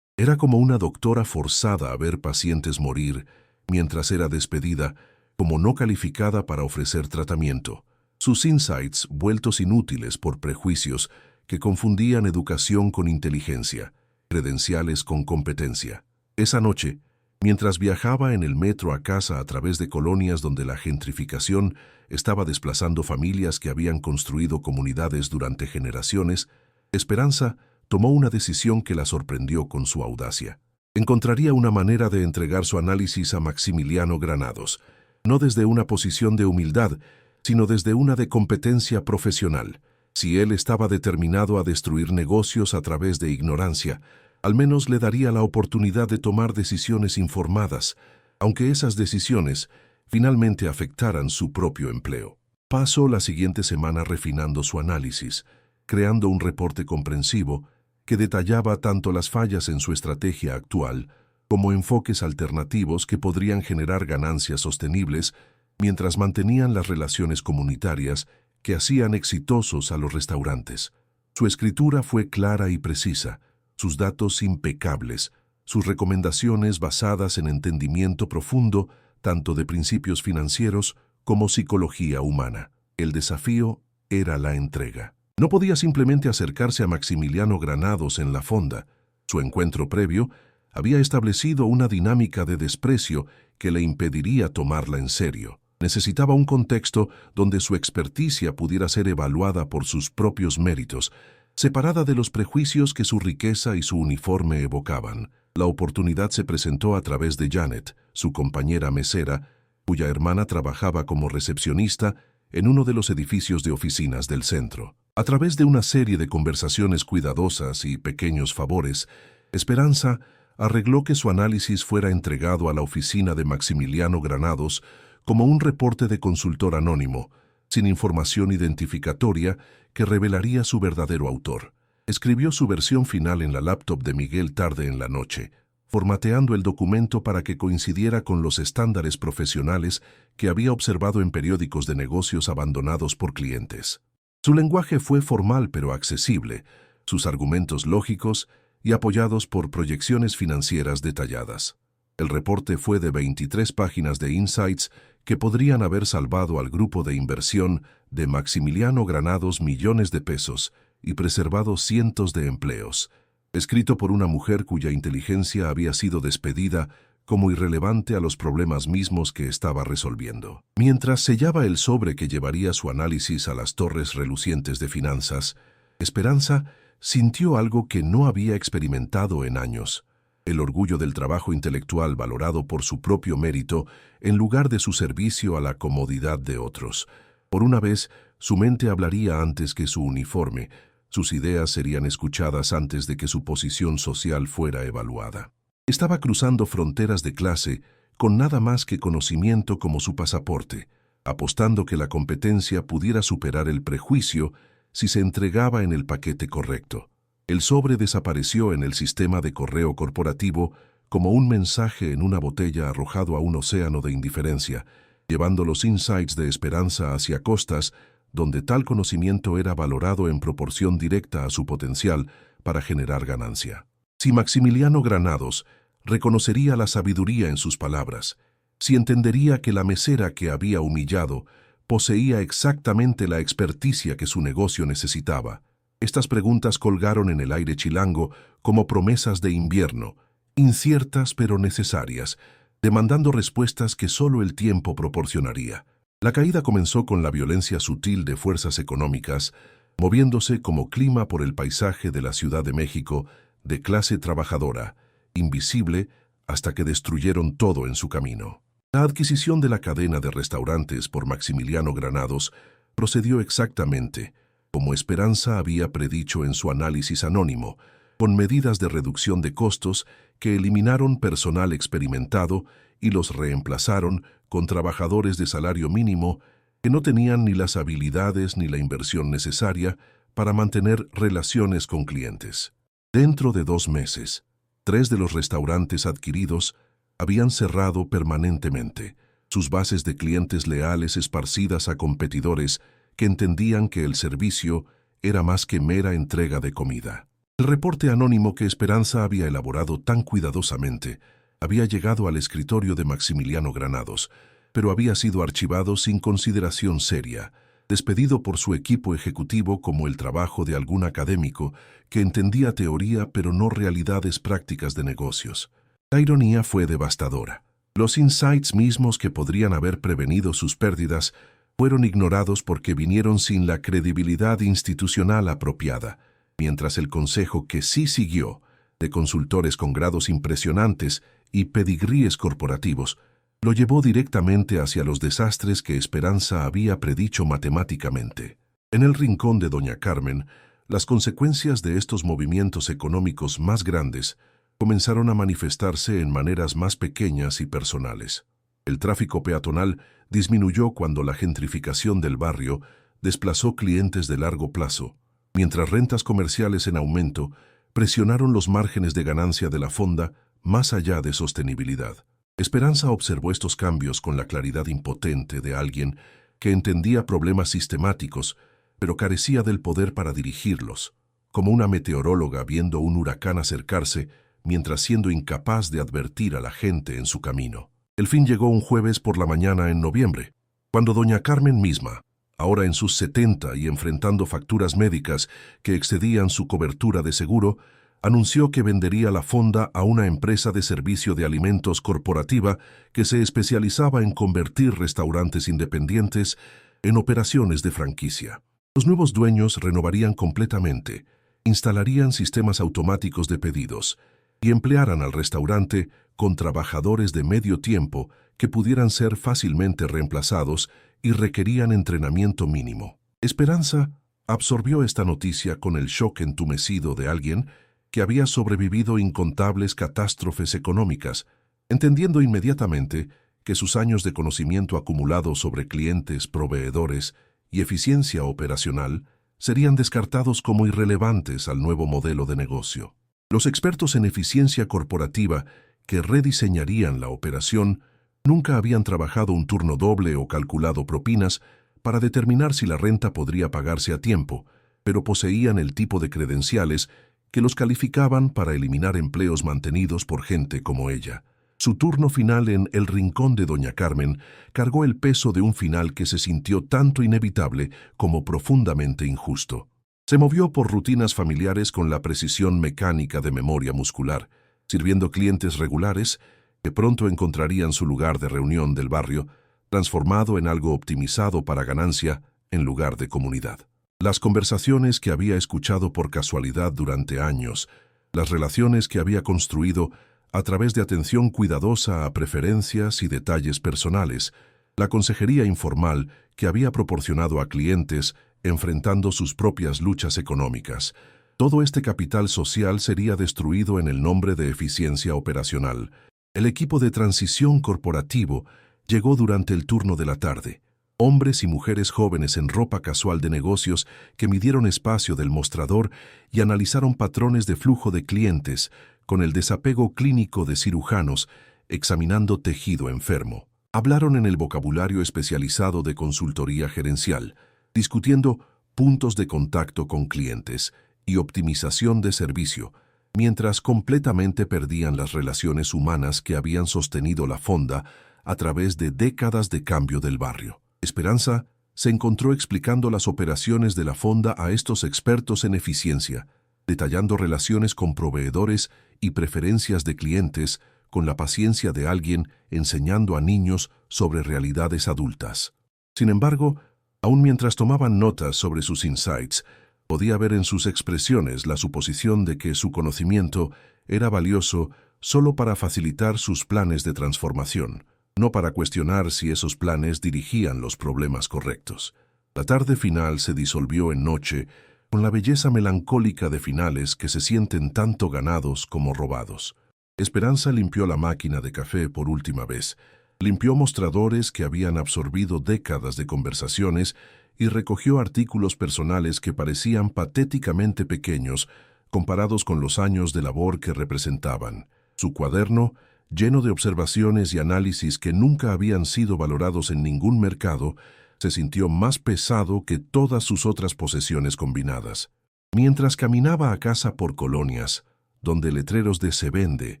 Era como una doctora forzada a ver pacientes morir mientras era despedida, como no calificada para ofrecer tratamiento. Sus insights, vueltos inútiles por prejuicios que confundían educación con inteligencia, credenciales con competencia. Esa noche, mientras viajaba en el metro a casa a través de colonias donde la gentrificación estaba desplazando familias que habían construido comunidades durante generaciones, Esperanza tomó una decisión que la sorprendió con su audacia. Encontraría una manera de entregar su análisis a Maximiliano Granados, no desde una posición de humildad, sino desde una de competencia profesional. Si él estaba determinado a destruir negocios a través de ignorancia, al menos le daría la oportunidad de tomar decisiones informadas, aunque esas decisiones finalmente afectaran su propio empleo. Pasó la siguiente semana refinando su análisis, creando un reporte comprensivo que detallaba tanto las fallas en su estrategia actual como enfoques alternativos que podrían generar ganancias sostenibles mientras mantenían las relaciones comunitarias que hacían exitosos a los restaurantes. Su escritura fue clara y precisa, sus datos impecables, sus recomendaciones basadas en entendimiento profundo tanto de principios financieros como psicología humana. El desafío era la entrega. No podía simplemente acercarse a Maximiliano Granados en la fonda. Su encuentro previo había establecido una dinámica de desprecio que le impediría tomarla en serio. Necesitaba un contexto donde su experticia pudiera ser evaluada por sus propios méritos, separada de los prejuicios que su riqueza y su uniforme evocaban. La oportunidad se presentó a través de Janet, su compañera mesera, cuya hermana trabajaba como recepcionista en uno de los edificios de oficinas del centro. A través de una serie de conversaciones cuidadosas y pequeños favores, Esperanza arregló que su análisis fuera entregado a la oficina de Maximiliano Granados como un reporte de consultor anónimo, sin información identificatoria que revelaría su verdadero autor. Escribió su versión final en la laptop de Miguel tarde en la noche, formateando el documento para que coincidiera con los estándares profesionales que había observado en periódicos de negocios abandonados por clientes. Su lenguaje fue formal pero accesible, sus argumentos lógicos y apoyados por proyecciones financieras detalladas. El reporte fue de 23 páginas de insights que podrían haber salvado al grupo de inversión de Maximiliano Granados millones de pesos y preservado cientos de empleos, escrito por una mujer cuya inteligencia había sido despedida como irrelevante a los problemas mismos que estaba resolviendo. Mientras sellaba el sobre que llevaría su análisis a las torres relucientes de finanzas, Esperanza sintió algo que no había experimentado en años: el orgullo del trabajo intelectual valorado por su propio mérito en lugar de su servicio a la comodidad de otros. Por una vez, su mente hablaría antes que su uniforme, sus ideas serían escuchadas antes de que su posición social fuera evaluada. Estaba cruzando fronteras de clase con nada más que conocimiento como su pasaporte, apostando que la competencia pudiera superar el prejuicio si se entregaba en el paquete correcto. El sobre desapareció en el sistema de correo corporativo como un mensaje en una botella arrojado a un océano de indiferencia, llevando los insights de Esperanza hacia costas donde tal conocimiento era valorado en proporción directa a su potencial para generar ganancia. Si Maximiliano Granados reconocería la sabiduría en sus palabras, si entendería que la mesera que había humillado poseía exactamente la experticia que su negocio necesitaba. Estas preguntas colgaron en el aire chilango como promesas de invierno, inciertas pero necesarias, demandando respuestas que solo el tiempo proporcionaría. La caída comenzó con la violencia sutil de fuerzas económicas, moviéndose como clima por el paisaje de la Ciudad de México de clase trabajadora, invisible hasta que destruyeron todo en su camino. La adquisición de la cadena de restaurantes por Maximiliano Granados procedió exactamente como Esperanza había predicho en su análisis anónimo, con medidas de reducción de costos que eliminaron personal experimentado y los reemplazaron con trabajadores de salario mínimo que no tenían ni las habilidades ni la inversión necesaria para mantener relaciones con clientes. Dentro de 2 meses, 3 de los restaurantes adquiridos habían cerrado permanentemente, sus bases de clientes leales esparcidas a competidores que entendían que el servicio era más que mera entrega de comida. El reporte anónimo que Esperanza había elaborado tan cuidadosamente había llegado al escritorio de Maximiliano Granados, pero había sido archivado sin consideración seria, despedido por su equipo ejecutivo como el trabajo de algún académico que entendía teoría pero no realidades prácticas de negocios. La ironía fue devastadora. Los insights mismos que podrían haber prevenido sus pérdidas fueron ignorados porque vinieron sin la credibilidad institucional apropiada, mientras el consejo que sí siguió, de consultores con grados impresionantes y pedigríes corporativos, lo llevó directamente hacia los desastres que Esperanza había predicho matemáticamente. En el rincón de Doña Carmen, las consecuencias de estos movimientos económicos más grandes comenzaron a manifestarse en maneras más pequeñas y personales. El tráfico peatonal disminuyó cuando la gentrificación del barrio desplazó clientes de largo plazo, mientras rentas comerciales en aumento presionaron los márgenes de ganancia de la fonda más allá de sostenibilidad. Esperanza observó estos cambios con la claridad impotente de alguien que entendía problemas sistemáticos, pero carecía del poder para dirigirlos, como una meteoróloga viendo un huracán acercarse mientras siendo incapaz de advertir a la gente en su camino. El fin llegó un jueves por la mañana en noviembre, cuando Doña Carmen misma, ahora en sus 70 y enfrentando facturas médicas que excedían su cobertura de seguro, anunció que vendería la fonda a una empresa de servicio de alimentos corporativa que se especializaba en convertir restaurantes independientes en operaciones de franquicia. Los nuevos dueños renovarían completamente, instalarían sistemas automáticos de pedidos y emplearan al restaurante con trabajadores de medio tiempo que pudieran ser fácilmente reemplazados y requerían entrenamiento mínimo. Esperanza absorbió esta noticia con el shock entumecido de alguien que había sobrevivido incontables catástrofes económicas, entendiendo inmediatamente que sus años de conocimiento acumulado sobre clientes, proveedores y eficiencia operacional serían descartados como irrelevantes al nuevo modelo de negocio. Los expertos en eficiencia corporativa que rediseñarían la operación nunca habían trabajado un turno doble o calculado propinas para determinar si la renta podría pagarse a tiempo, pero poseían el tipo de credenciales que los calificaban para eliminar empleos mantenidos por gente como ella. Su turno final en El Rincón de Doña Carmen cargó el peso de un final que se sintió tanto inevitable como profundamente injusto. Se movió por rutinas familiares con la precisión mecánica de memoria muscular, sirviendo clientes regulares que pronto encontrarían su lugar de reunión del barrio, transformado en algo optimizado para ganancia en lugar de comunidad. Las conversaciones que había escuchado por casualidad durante años, las relaciones que había construido a través de atención cuidadosa a preferencias y detalles personales, la consejería informal que había proporcionado a clientes enfrentando sus propias luchas económicas. Todo este capital social sería destruido en el nombre de eficiencia operacional. El equipo de transición corporativo llegó durante el turno de la tarde. Hombres y mujeres jóvenes en ropa casual de negocios que midieron espacio del mostrador y analizaron patrones de flujo de clientes con el desapego clínico de cirujanos examinando tejido enfermo. Hablaron en el vocabulario especializado de consultoría gerencial, discutiendo puntos de contacto con clientes y optimización de servicio, mientras completamente perdían las relaciones humanas que habían sostenido la fonda a través de décadas de cambio del barrio. Esperanza se encontró explicando las operaciones de la fonda a estos expertos en eficiencia, detallando relaciones con proveedores y preferencias de clientes con la paciencia de alguien enseñando a niños sobre realidades adultas. Sin embargo, aun mientras tomaban notas sobre sus insights, Podía ver en sus expresiones la suposición de que su conocimiento era valioso solo para facilitar sus planes de transformación, no para cuestionar si esos planes dirigían los problemas correctos. La tarde final se disolvió en noche, con la belleza melancólica de finales que se sienten tanto ganados como robados. Esperanza limpió la máquina de café por última vez, limpió mostradores que habían absorbido décadas de conversaciones y recogió artículos personales que parecían patéticamente pequeños comparados con los años de labor que representaban. Su cuaderno, lleno de observaciones y análisis que nunca habían sido valorados en ningún mercado, se sintió más pesado que todas sus otras posesiones combinadas. Mientras caminaba a casa por colonias, donde letreros de "se vende"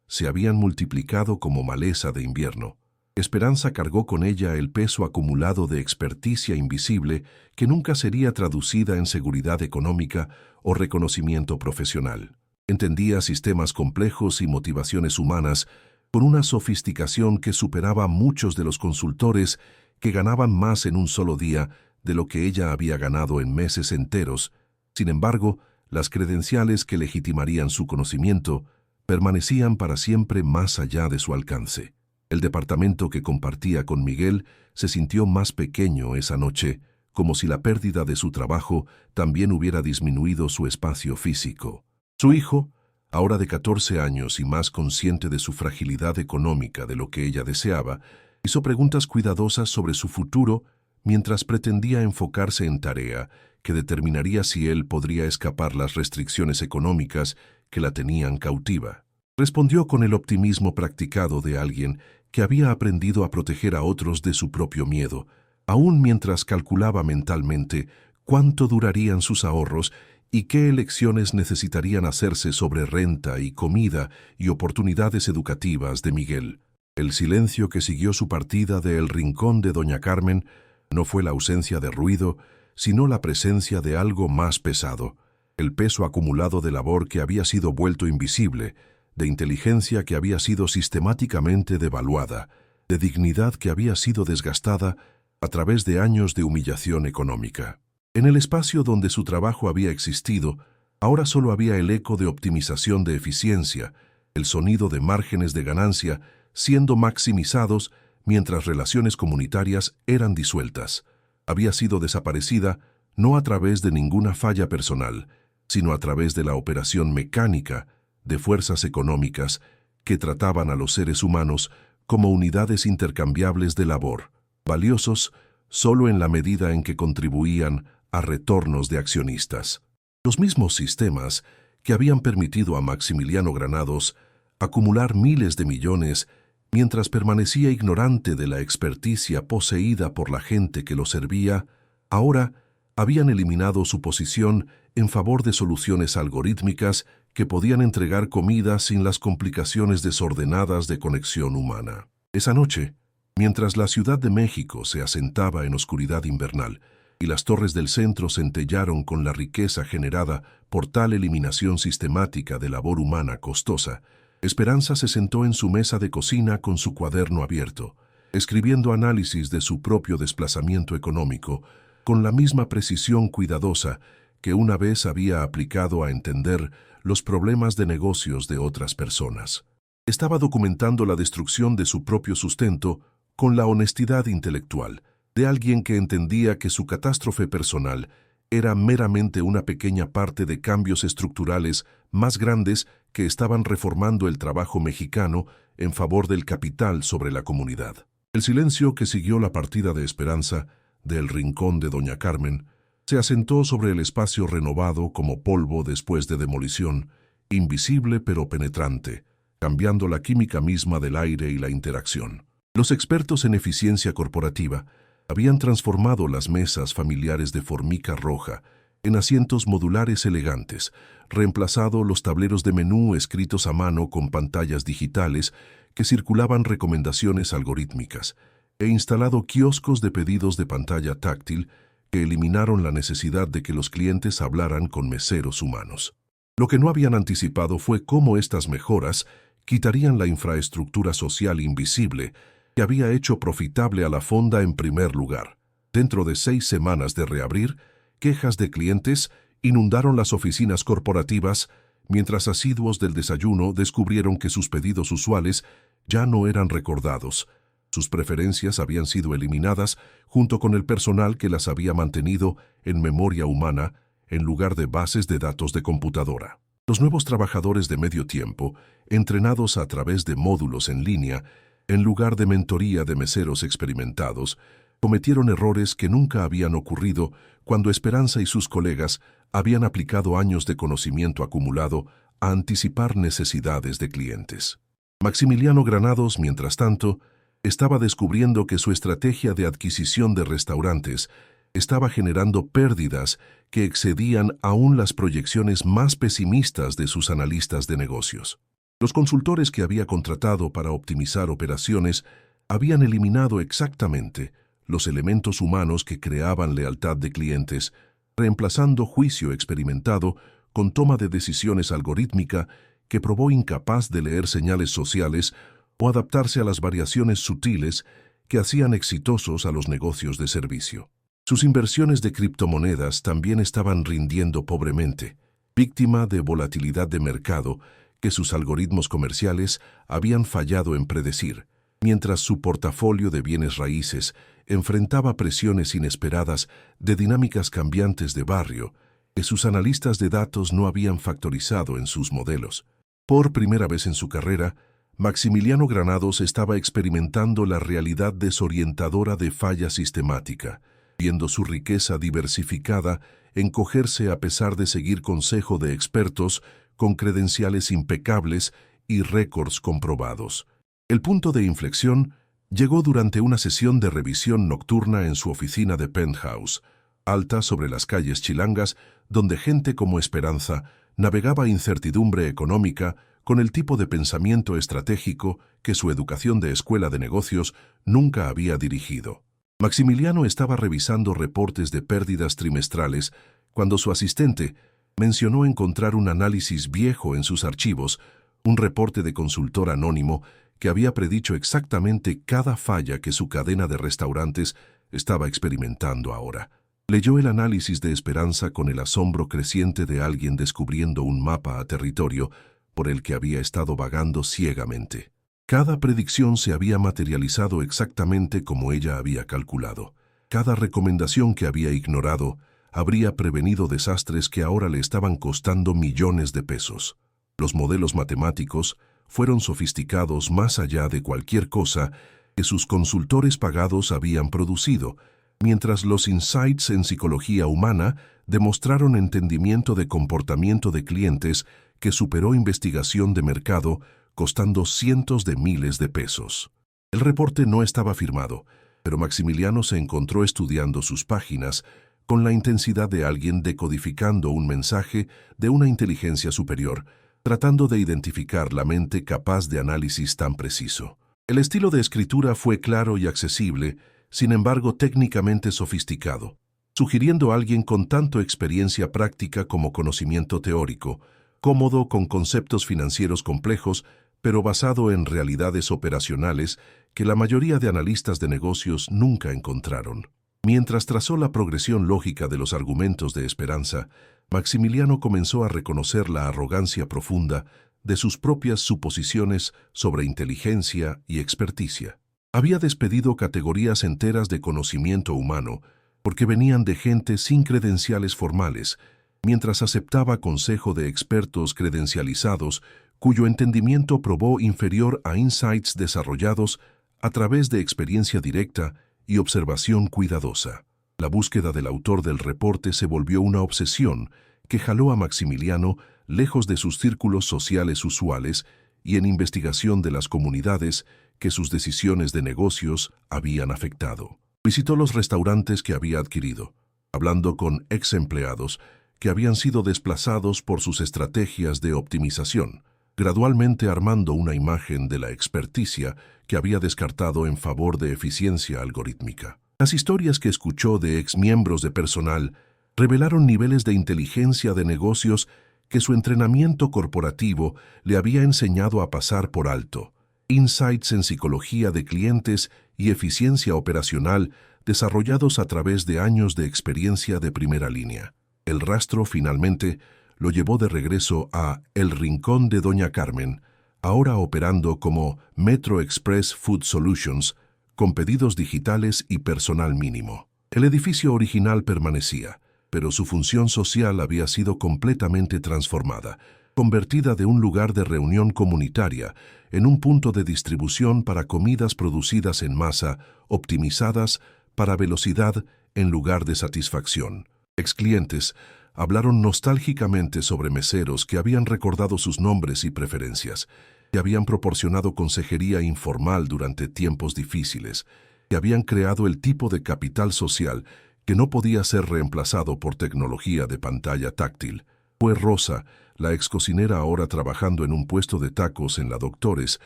se habían multiplicado como maleza de invierno, Esperanza cargó con ella el peso acumulado de experticia invisible que nunca sería traducida en seguridad económica o reconocimiento profesional. Entendía sistemas complejos y motivaciones humanas con una sofisticación que superaba a muchos de los consultores que ganaban más en un solo día de lo que ella había ganado en meses enteros. Sin embargo, las credenciales que legitimarían su conocimiento permanecían para siempre más allá de su alcance. El departamento que compartía con Miguel se sintió más pequeño esa noche, como si la pérdida de su trabajo también hubiera disminuido su espacio físico. Su hijo, ahora de 14 años y más consciente de su fragilidad económica de lo que ella deseaba, hizo preguntas cuidadosas sobre su futuro mientras pretendía enfocarse en tarea que determinaría si él podría escapar las restricciones económicas que la tenían cautiva. Respondió con el optimismo practicado de alguien que había aprendido a proteger a otros de su propio miedo, aun mientras calculaba mentalmente cuánto durarían sus ahorros y qué elecciones necesitarían hacerse sobre renta y comida y oportunidades educativas de Miguel. El silencio que siguió su partida de El Rincón de Doña Carmen no fue la ausencia de ruido, sino la presencia de algo más pesado, el peso acumulado de labor que había sido vuelto invisible, de inteligencia que había sido sistemáticamente devaluada, de dignidad que había sido desgastada a través de años de humillación económica. En el espacio donde su trabajo había existido, ahora solo había el eco de optimización de eficiencia, el sonido de márgenes de ganancia siendo maximizados mientras relaciones comunitarias eran disueltas. Había sido desaparecida no a través de ninguna falla personal, sino a través de la operación mecánica de fuerzas económicas que trataban a los seres humanos como unidades intercambiables de labor, valiosos solo en la medida en que contribuían a retornos de accionistas. Los mismos sistemas que habían permitido a Maximiliano Granados acumular miles de millones mientras permanecía ignorante de la experticia poseída por la gente que lo servía, ahora habían eliminado su posición en favor de soluciones algorítmicas que podían entregar comida sin las complicaciones desordenadas de conexión humana. Esa noche, mientras la Ciudad de México se asentaba en oscuridad invernal y las torres del centro centellaron con la riqueza generada por tal eliminación sistemática de labor humana costosa, Esperanza se sentó en su mesa de cocina con su cuaderno abierto, escribiendo análisis de su propio desplazamiento económico con la misma precisión cuidadosa que una vez había aplicado a entender los problemas de negocios de otras personas. Estaba documentando la destrucción de su propio sustento con la honestidad intelectual de alguien que entendía que su catástrofe personal era meramente una pequeña parte de cambios estructurales más grandes que estaban reformando el trabajo mexicano en favor del capital sobre la comunidad. El silencio que siguió la partida de Esperanza del Rincón de Doña Carmen se asentó sobre el espacio renovado como polvo después de demolición, invisible pero penetrante, cambiando la química misma del aire y la interacción. Los expertos en eficiencia corporativa habían transformado las mesas familiares de formica roja en asientos modulares elegantes, reemplazado los tableros de menú escritos a mano con pantallas digitales que circulaban recomendaciones algorítmicas, e instalado kioscos de pedidos de pantalla táctil que eliminaron la necesidad de que los clientes hablaran con meseros humanos. Lo que no habían anticipado fue cómo estas mejoras quitarían la infraestructura social invisible que había hecho profitable a la fonda en primer lugar. Dentro de 6 semanas de reabrir, quejas de clientes inundaron las oficinas corporativas, mientras asiduos del desayuno descubrieron que sus pedidos usuales ya no eran recordados. Sus preferencias habían sido eliminadas junto con el personal que las había mantenido en memoria humana en lugar de bases de datos de computadora. Los nuevos trabajadores de medio tiempo, entrenados a través de módulos en línea, en lugar de mentoría de meseros experimentados, cometieron errores que nunca habían ocurrido cuando Esperanza y sus colegas habían aplicado años de conocimiento acumulado a anticipar necesidades de clientes. Maximiliano Granados, mientras tanto, estaba descubriendo que su estrategia de adquisición de restaurantes estaba generando pérdidas que excedían aún las proyecciones más pesimistas de sus analistas de negocios. Los consultores que había contratado para optimizar operaciones habían eliminado exactamente los elementos humanos que creaban lealtad de clientes, reemplazando juicio experimentado con toma de decisiones algorítmica que probó incapaz de leer señales sociales o adaptarse a las variaciones sutiles que hacían exitosos a los negocios de servicio. Sus inversiones de criptomonedas también estaban rindiendo pobremente, víctima de volatilidad de mercado que sus algoritmos comerciales habían fallado en predecir, mientras su portafolio de bienes raíces enfrentaba presiones inesperadas de dinámicas cambiantes de barrio que sus analistas de datos no habían factorizado en sus modelos. Por primera vez en su carrera, Maximiliano Granados estaba experimentando la realidad desorientadora de falla sistemática, viendo su riqueza diversificada encogerse a pesar de seguir consejo de expertos con credenciales impecables y récords comprobados. El punto de inflexión llegó durante una sesión de revisión nocturna en su oficina de penthouse, alta sobre las calles chilangas, donde gente como Esperanza navegaba incertidumbre económica con el tipo de pensamiento estratégico que su educación de escuela de negocios nunca había dirigido. Maximiliano estaba revisando reportes de pérdidas trimestrales cuando su asistente mencionó encontrar un análisis viejo en sus archivos, un reporte de consultor anónimo que había predicho exactamente cada falla que su cadena de restaurantes estaba experimentando ahora. Leyó el análisis de Esperanza con el asombro creciente de alguien descubriendo un mapa a territorio por el que había estado vagando ciegamente. Cada predicción se había materializado exactamente como ella había calculado. Cada recomendación que había ignorado habría prevenido desastres que ahora le estaban costando millones de pesos. Los modelos matemáticos fueron sofisticados más allá de cualquier cosa que sus consultores pagados habían producido, mientras los insights en psicología humana demostraron entendimiento de comportamiento de clientes que superó investigación de mercado, costando cientos de miles de pesos. El reporte no estaba firmado, pero Maximiliano se encontró estudiando sus páginas con la intensidad de alguien decodificando un mensaje de una inteligencia superior, tratando de identificar la mente capaz de análisis tan preciso. El estilo de escritura fue claro y accesible, sin embargo técnicamente sofisticado, sugiriendo a alguien con tanto experiencia práctica como conocimiento teórico, cómodo con conceptos financieros complejos, pero basado en realidades operacionales que la mayoría de analistas de negocios nunca encontraron. Mientras trazó la progresión lógica de los argumentos de Esperanza, Maximiliano comenzó a reconocer la arrogancia profunda de sus propias suposiciones sobre inteligencia y experticia. Había despedido categorías enteras de conocimiento humano porque venían de gente sin credenciales formales, mientras aceptaba consejo de expertos credencializados cuyo entendimiento probó inferior a insights desarrollados a través de experiencia directa y observación cuidadosa. La búsqueda del autor del reporte se volvió una obsesión que jaló a Maximiliano lejos de sus círculos sociales usuales y en investigación de las comunidades que sus decisiones de negocios habían afectado. Visitó los restaurantes que había adquirido, hablando con ex empleados que habían sido desplazados por sus estrategias de optimización, gradualmente armando una imagen de la experticia que había descartado en favor de eficiencia algorítmica. Las historias que escuchó de exmiembros de personal revelaron niveles de inteligencia de negocios que su entrenamiento corporativo le había enseñado a pasar por alto, insights en psicología de clientes y eficiencia operacional desarrollados a través de años de experiencia de primera línea. El rastro, finalmente, lo llevó de regreso a El Rincón de Doña Carmen, ahora operando como Metro Express Food Solutions, con pedidos digitales y personal mínimo. El edificio original permanecía, pero su función social había sido completamente transformada, convertida de un lugar de reunión comunitaria en un punto de distribución para comidas producidas en masa, optimizadas para velocidad en lugar de satisfacción. Exclientes hablaron nostálgicamente sobre meseros que habían recordado sus nombres y preferencias, que habían proporcionado consejería informal durante tiempos difíciles, que habían creado el tipo de capital social que no podía ser reemplazado por tecnología de pantalla táctil. Fue Rosa, la excocinera ahora trabajando en un puesto de tacos en la Doctores,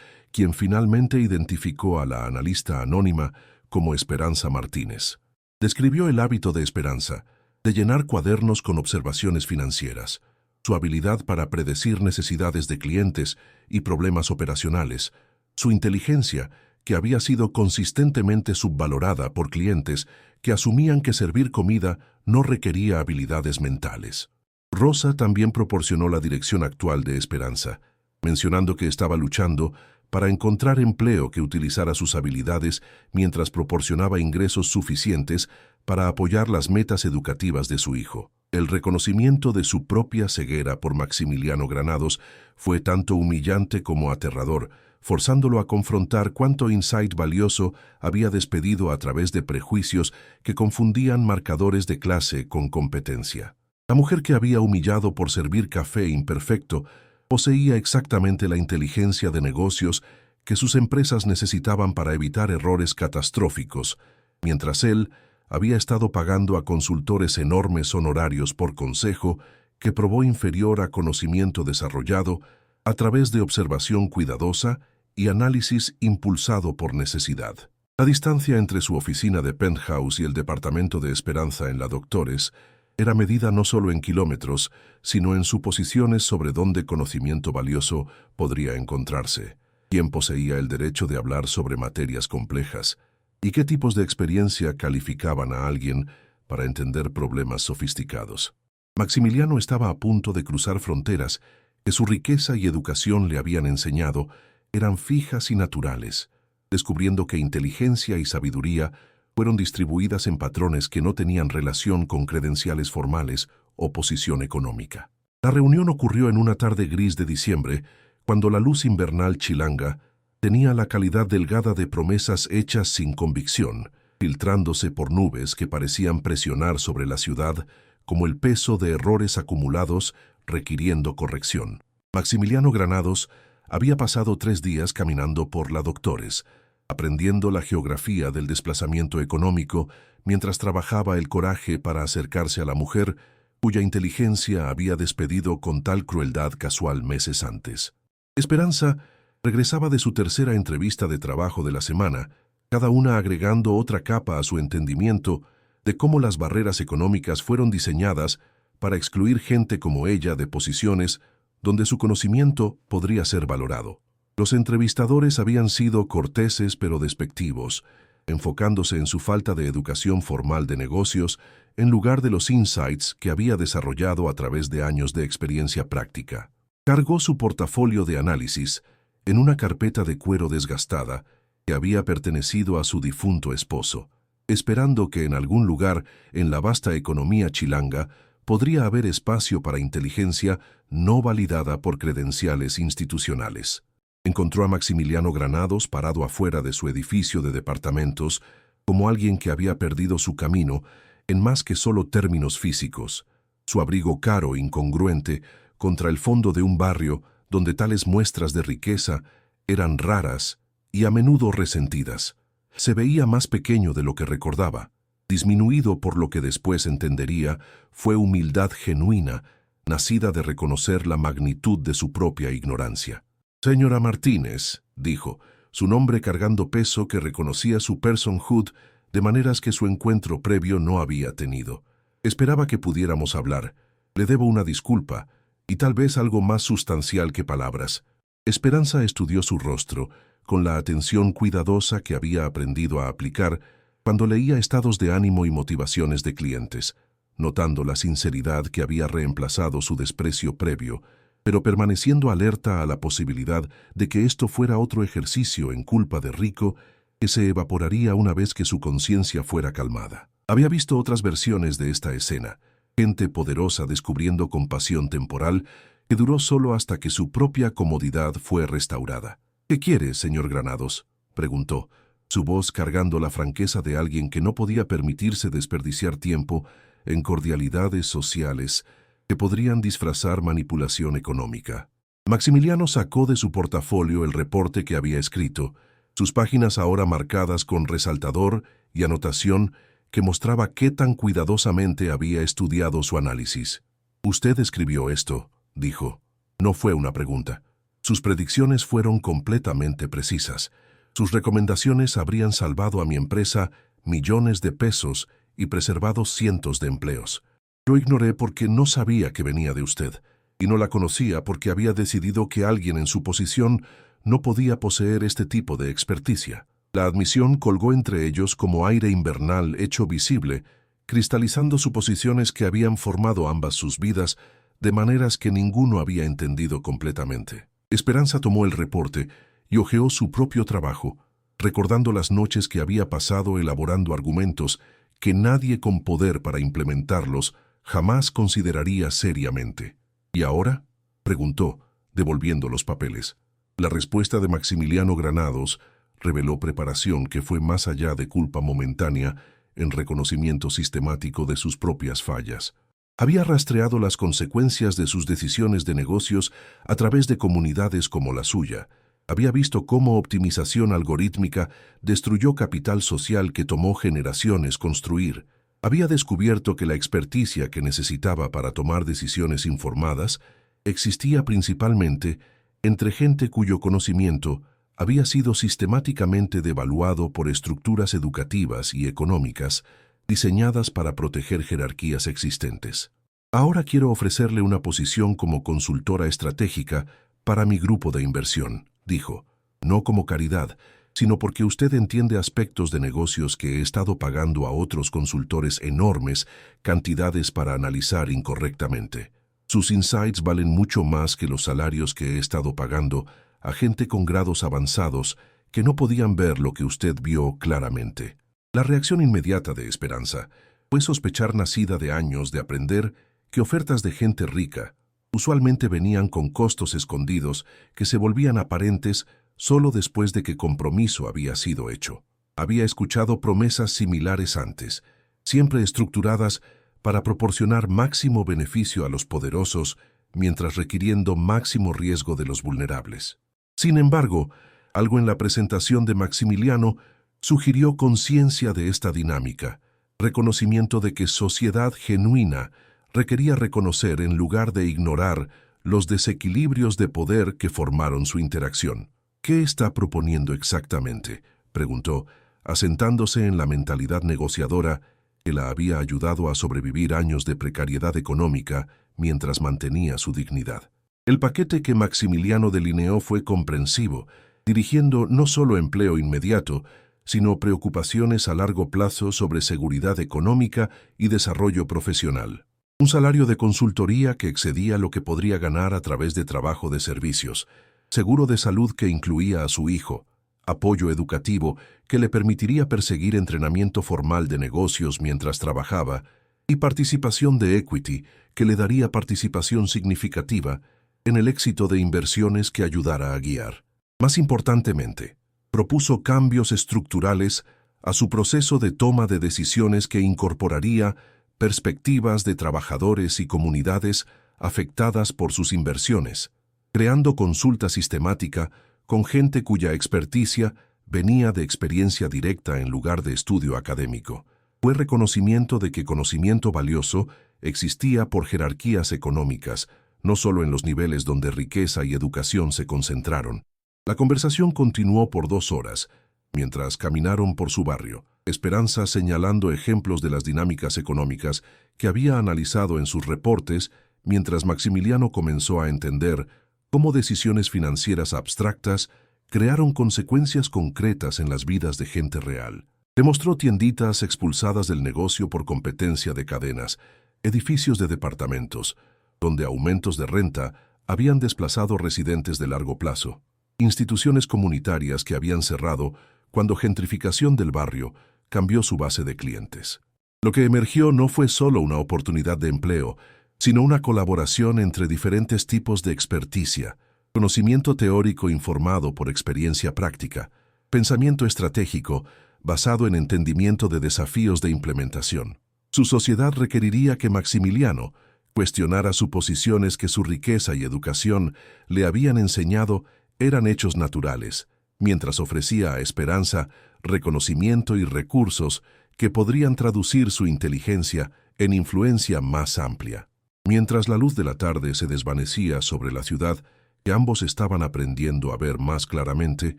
quien finalmente identificó a la analista anónima como Esperanza Martínez. Describió el hábito de Esperanza, de llenar cuadernos con observaciones financieras, su habilidad para predecir necesidades de clientes y problemas operacionales, su inteligencia, que había sido consistentemente subvalorada por clientes que asumían que servir comida no requería habilidades mentales. Rosa también proporcionó la dirección actual de Esperanza, mencionando que estaba luchando para encontrar empleo que utilizara sus habilidades mientras proporcionaba ingresos suficientes para apoyar las metas educativas de su hijo. El reconocimiento de su propia ceguera por Maximiliano Granados fue tanto humillante como aterrador, forzándolo a confrontar cuánto insight valioso había despedido a través de prejuicios que confundían marcadores de clase con competencia. La mujer que había humillado por servir café imperfecto poseía exactamente la inteligencia de negocios que sus empresas necesitaban para evitar errores catastróficos, mientras él había estado pagando a consultores enormes honorarios por consejo que probó inferior a conocimiento desarrollado a través de observación cuidadosa y análisis impulsado por necesidad. La distancia entre su oficina de penthouse y el departamento de Esperanza en la Doctores era medida no solo en kilómetros, sino en suposiciones sobre dónde conocimiento valioso podría encontrarse, quién poseía el derecho de hablar sobre materias complejas, y qué tipos de experiencia calificaban a alguien para entender problemas sofisticados. Maximiliano estaba a punto de cruzar fronteras que su riqueza y educación le habían enseñado eran fijas y naturales, descubriendo que inteligencia y sabiduría fueron distribuidas en patrones que no tenían relación con credenciales formales o posición económica. La reunión ocurrió en una tarde gris de diciembre, cuando la luz invernal chilanga tenía la calidad delgada de promesas hechas sin convicción, filtrándose por nubes que parecían presionar sobre la ciudad como el peso de errores acumulados requiriendo corrección. Maximiliano Granados había pasado 3 días caminando por la Doctores, aprendiendo la geografía del desplazamiento económico mientras trabajaba el coraje para acercarse a la mujer cuya inteligencia había despedido con tal crueldad casual meses antes. Esperanza regresaba de su tercera entrevista de trabajo de la semana, cada una agregando otra capa a su entendimiento de cómo las barreras económicas fueron diseñadas para excluir gente como ella de posiciones donde su conocimiento podría ser valorado. Los entrevistadores habían sido corteses pero despectivos, enfocándose en su falta de educación formal de negocios en lugar de los insights que había desarrollado a través de años de experiencia práctica. Cargó su portafolio de análisis en una carpeta de cuero desgastada que había pertenecido a su difunto esposo, esperando que en algún lugar en la vasta economía chilanga podría haber espacio para inteligencia no validada por credenciales institucionales. Encontró a Maximiliano Granados parado afuera de su edificio de departamentos como alguien que había perdido su camino en más que solo términos físicos, su abrigo caro, incongruente, contra el fondo de un barrio donde tales muestras de riqueza eran raras y a menudo resentidas. Se veía más pequeño de lo que recordaba, disminuido por lo que después entendería fue humildad genuina, nacida de reconocer la magnitud de su propia ignorancia. «Señora Martínez», dijo, su nombre cargando peso que reconocía su personhood de maneras que su encuentro previo no había tenido. «Esperaba que pudiéramos hablar. Le debo una disculpa, y tal vez algo más sustancial que palabras». Esperanza estudió su rostro, con la atención cuidadosa que había aprendido a aplicar cuando leía estados de ánimo y motivaciones de clientes. notando la sinceridad que había reemplazado su desprecio previo, pero permaneciendo alerta a la posibilidad de que esto fuera otro ejercicio en culpa de Rico que se evaporaría una vez que su conciencia fuera calmada. Había visto otras versiones de esta escena, gente poderosa descubriendo compasión temporal que duró solo hasta que su propia comodidad fue restaurada. «¿Qué quiere, señor Granados?», preguntó, su voz cargando la franqueza de alguien que no podía permitirse desperdiciar tiempo en cordialidades sociales que podrían disfrazar manipulación económica. Maximiliano sacó de su portafolio el reporte que había escrito, sus páginas ahora marcadas con resaltador y anotación que mostraba qué tan cuidadosamente había estudiado su análisis. «Usted escribió esto», dijo. No fue una pregunta. Sus predicciones fueron completamente precisas. Sus recomendaciones habrían salvado a mi empresa millones de pesos y preservado cientos de empleos. Lo ignoré porque no sabía que venía de usted, y no la conocía porque había decidido que alguien en su posición no podía poseer este tipo de experticia. La admisión colgó entre ellos como aire invernal hecho visible, cristalizando suposiciones que habían formado ambas sus vidas de maneras que ninguno había entendido completamente. Esperanza tomó el reporte y hojeó su propio trabajo, recordando las noches que había pasado elaborando argumentos que nadie con poder para implementarlos jamás consideraría seriamente. «¿Y ahora?», preguntó, devolviendo los papeles. La respuesta de Maximiliano Granados reveló preparación que fue más allá de culpa momentánea en reconocimiento sistemático de sus propias fallas. Había rastreado las consecuencias de sus decisiones de negocios a través de comunidades como la suya. Había visto cómo optimización algorítmica destruyó capital social que tomó generaciones construir. Había descubierto que la experticia que necesitaba para tomar decisiones informadas existía principalmente entre gente cuyo conocimiento había sido sistemáticamente devaluado por estructuras educativas y económicas diseñadas para proteger jerarquías existentes. «Ahora quiero ofrecerle una posición como consultora estratégica para mi grupo de inversión», dijo, «no como caridad, sino porque usted entiende aspectos de negocios que he estado pagando a otros consultores enormes cantidades para analizar incorrectamente. Sus insights valen mucho más que los salarios que he estado pagando a gente con grados avanzados que no podían ver lo que usted vio claramente». La reacción inmediata de Esperanza fue sospechar, nacida de años de aprender, que ofertas de gente rica usualmente venían con costos escondidos que se volvían aparentes solo después de que compromiso había sido hecho. Había escuchado promesas similares antes, siempre estructuradas para proporcionar máximo beneficio a los poderosos mientras requiriendo máximo riesgo de los vulnerables. Sin embargo, algo en la presentación de Maximiliano sugirió conciencia de esta dinámica, reconocimiento de que sociedad genuina requería reconocer en lugar de ignorar los desequilibrios de poder que formaron su interacción. «¿Qué está proponiendo exactamente?», preguntó, asentándose en la mentalidad negociadora que la había ayudado a sobrevivir años de precariedad económica mientras mantenía su dignidad. El paquete que Maximiliano delineó fue comprensivo, dirigiendo no solo empleo inmediato, sino preocupaciones a largo plazo sobre seguridad económica y desarrollo profesional. Un salario de consultoría que excedía lo que podría ganar a través de trabajo de servicios, seguro de salud que incluía a su hijo, apoyo educativo que le permitiría perseguir entrenamiento formal de negocios mientras trabajaba y participación de equity que le daría participación significativa en el éxito de inversiones que ayudara a guiar. Más importantemente, propuso cambios estructurales a su proceso de toma de decisiones que incorporaría perspectivas de trabajadores y comunidades afectadas por sus inversiones, creando consulta sistemática con gente cuya experticia venía de experiencia directa en lugar de estudio académico. Fue reconocimiento de que conocimiento valioso existía por jerarquías económicas, no solo en los niveles donde riqueza y educación se concentraron. La conversación continuó por 2 horas, mientras caminaron por su barrio, Esperanza señalando ejemplos de las dinámicas económicas que había analizado en sus reportes, mientras Maximiliano comenzó a entender cómo decisiones financieras abstractas crearon consecuencias concretas en las vidas de gente real. Demostró tienditas expulsadas del negocio por competencia de cadenas, edificios de departamentos, donde aumentos de renta habían desplazado residentes de largo plazo, instituciones comunitarias que habían cerrado cuando gentrificación del barrio cambió su base de clientes. Lo que emergió no fue solo una oportunidad de empleo, sino una colaboración entre diferentes tipos de experticia, conocimiento teórico informado por experiencia práctica, pensamiento estratégico basado en entendimiento de desafíos de implementación. Su sociedad requeriría que Maximiliano cuestionara suposiciones que su riqueza y educación le habían enseñado eran hechos naturales, mientras ofrecía a Esperanza reconocimiento y recursos que podrían traducir su inteligencia en influencia más amplia. Mientras la luz de la tarde se desvanecía sobre la ciudad, que ambos estaban aprendiendo a ver más claramente,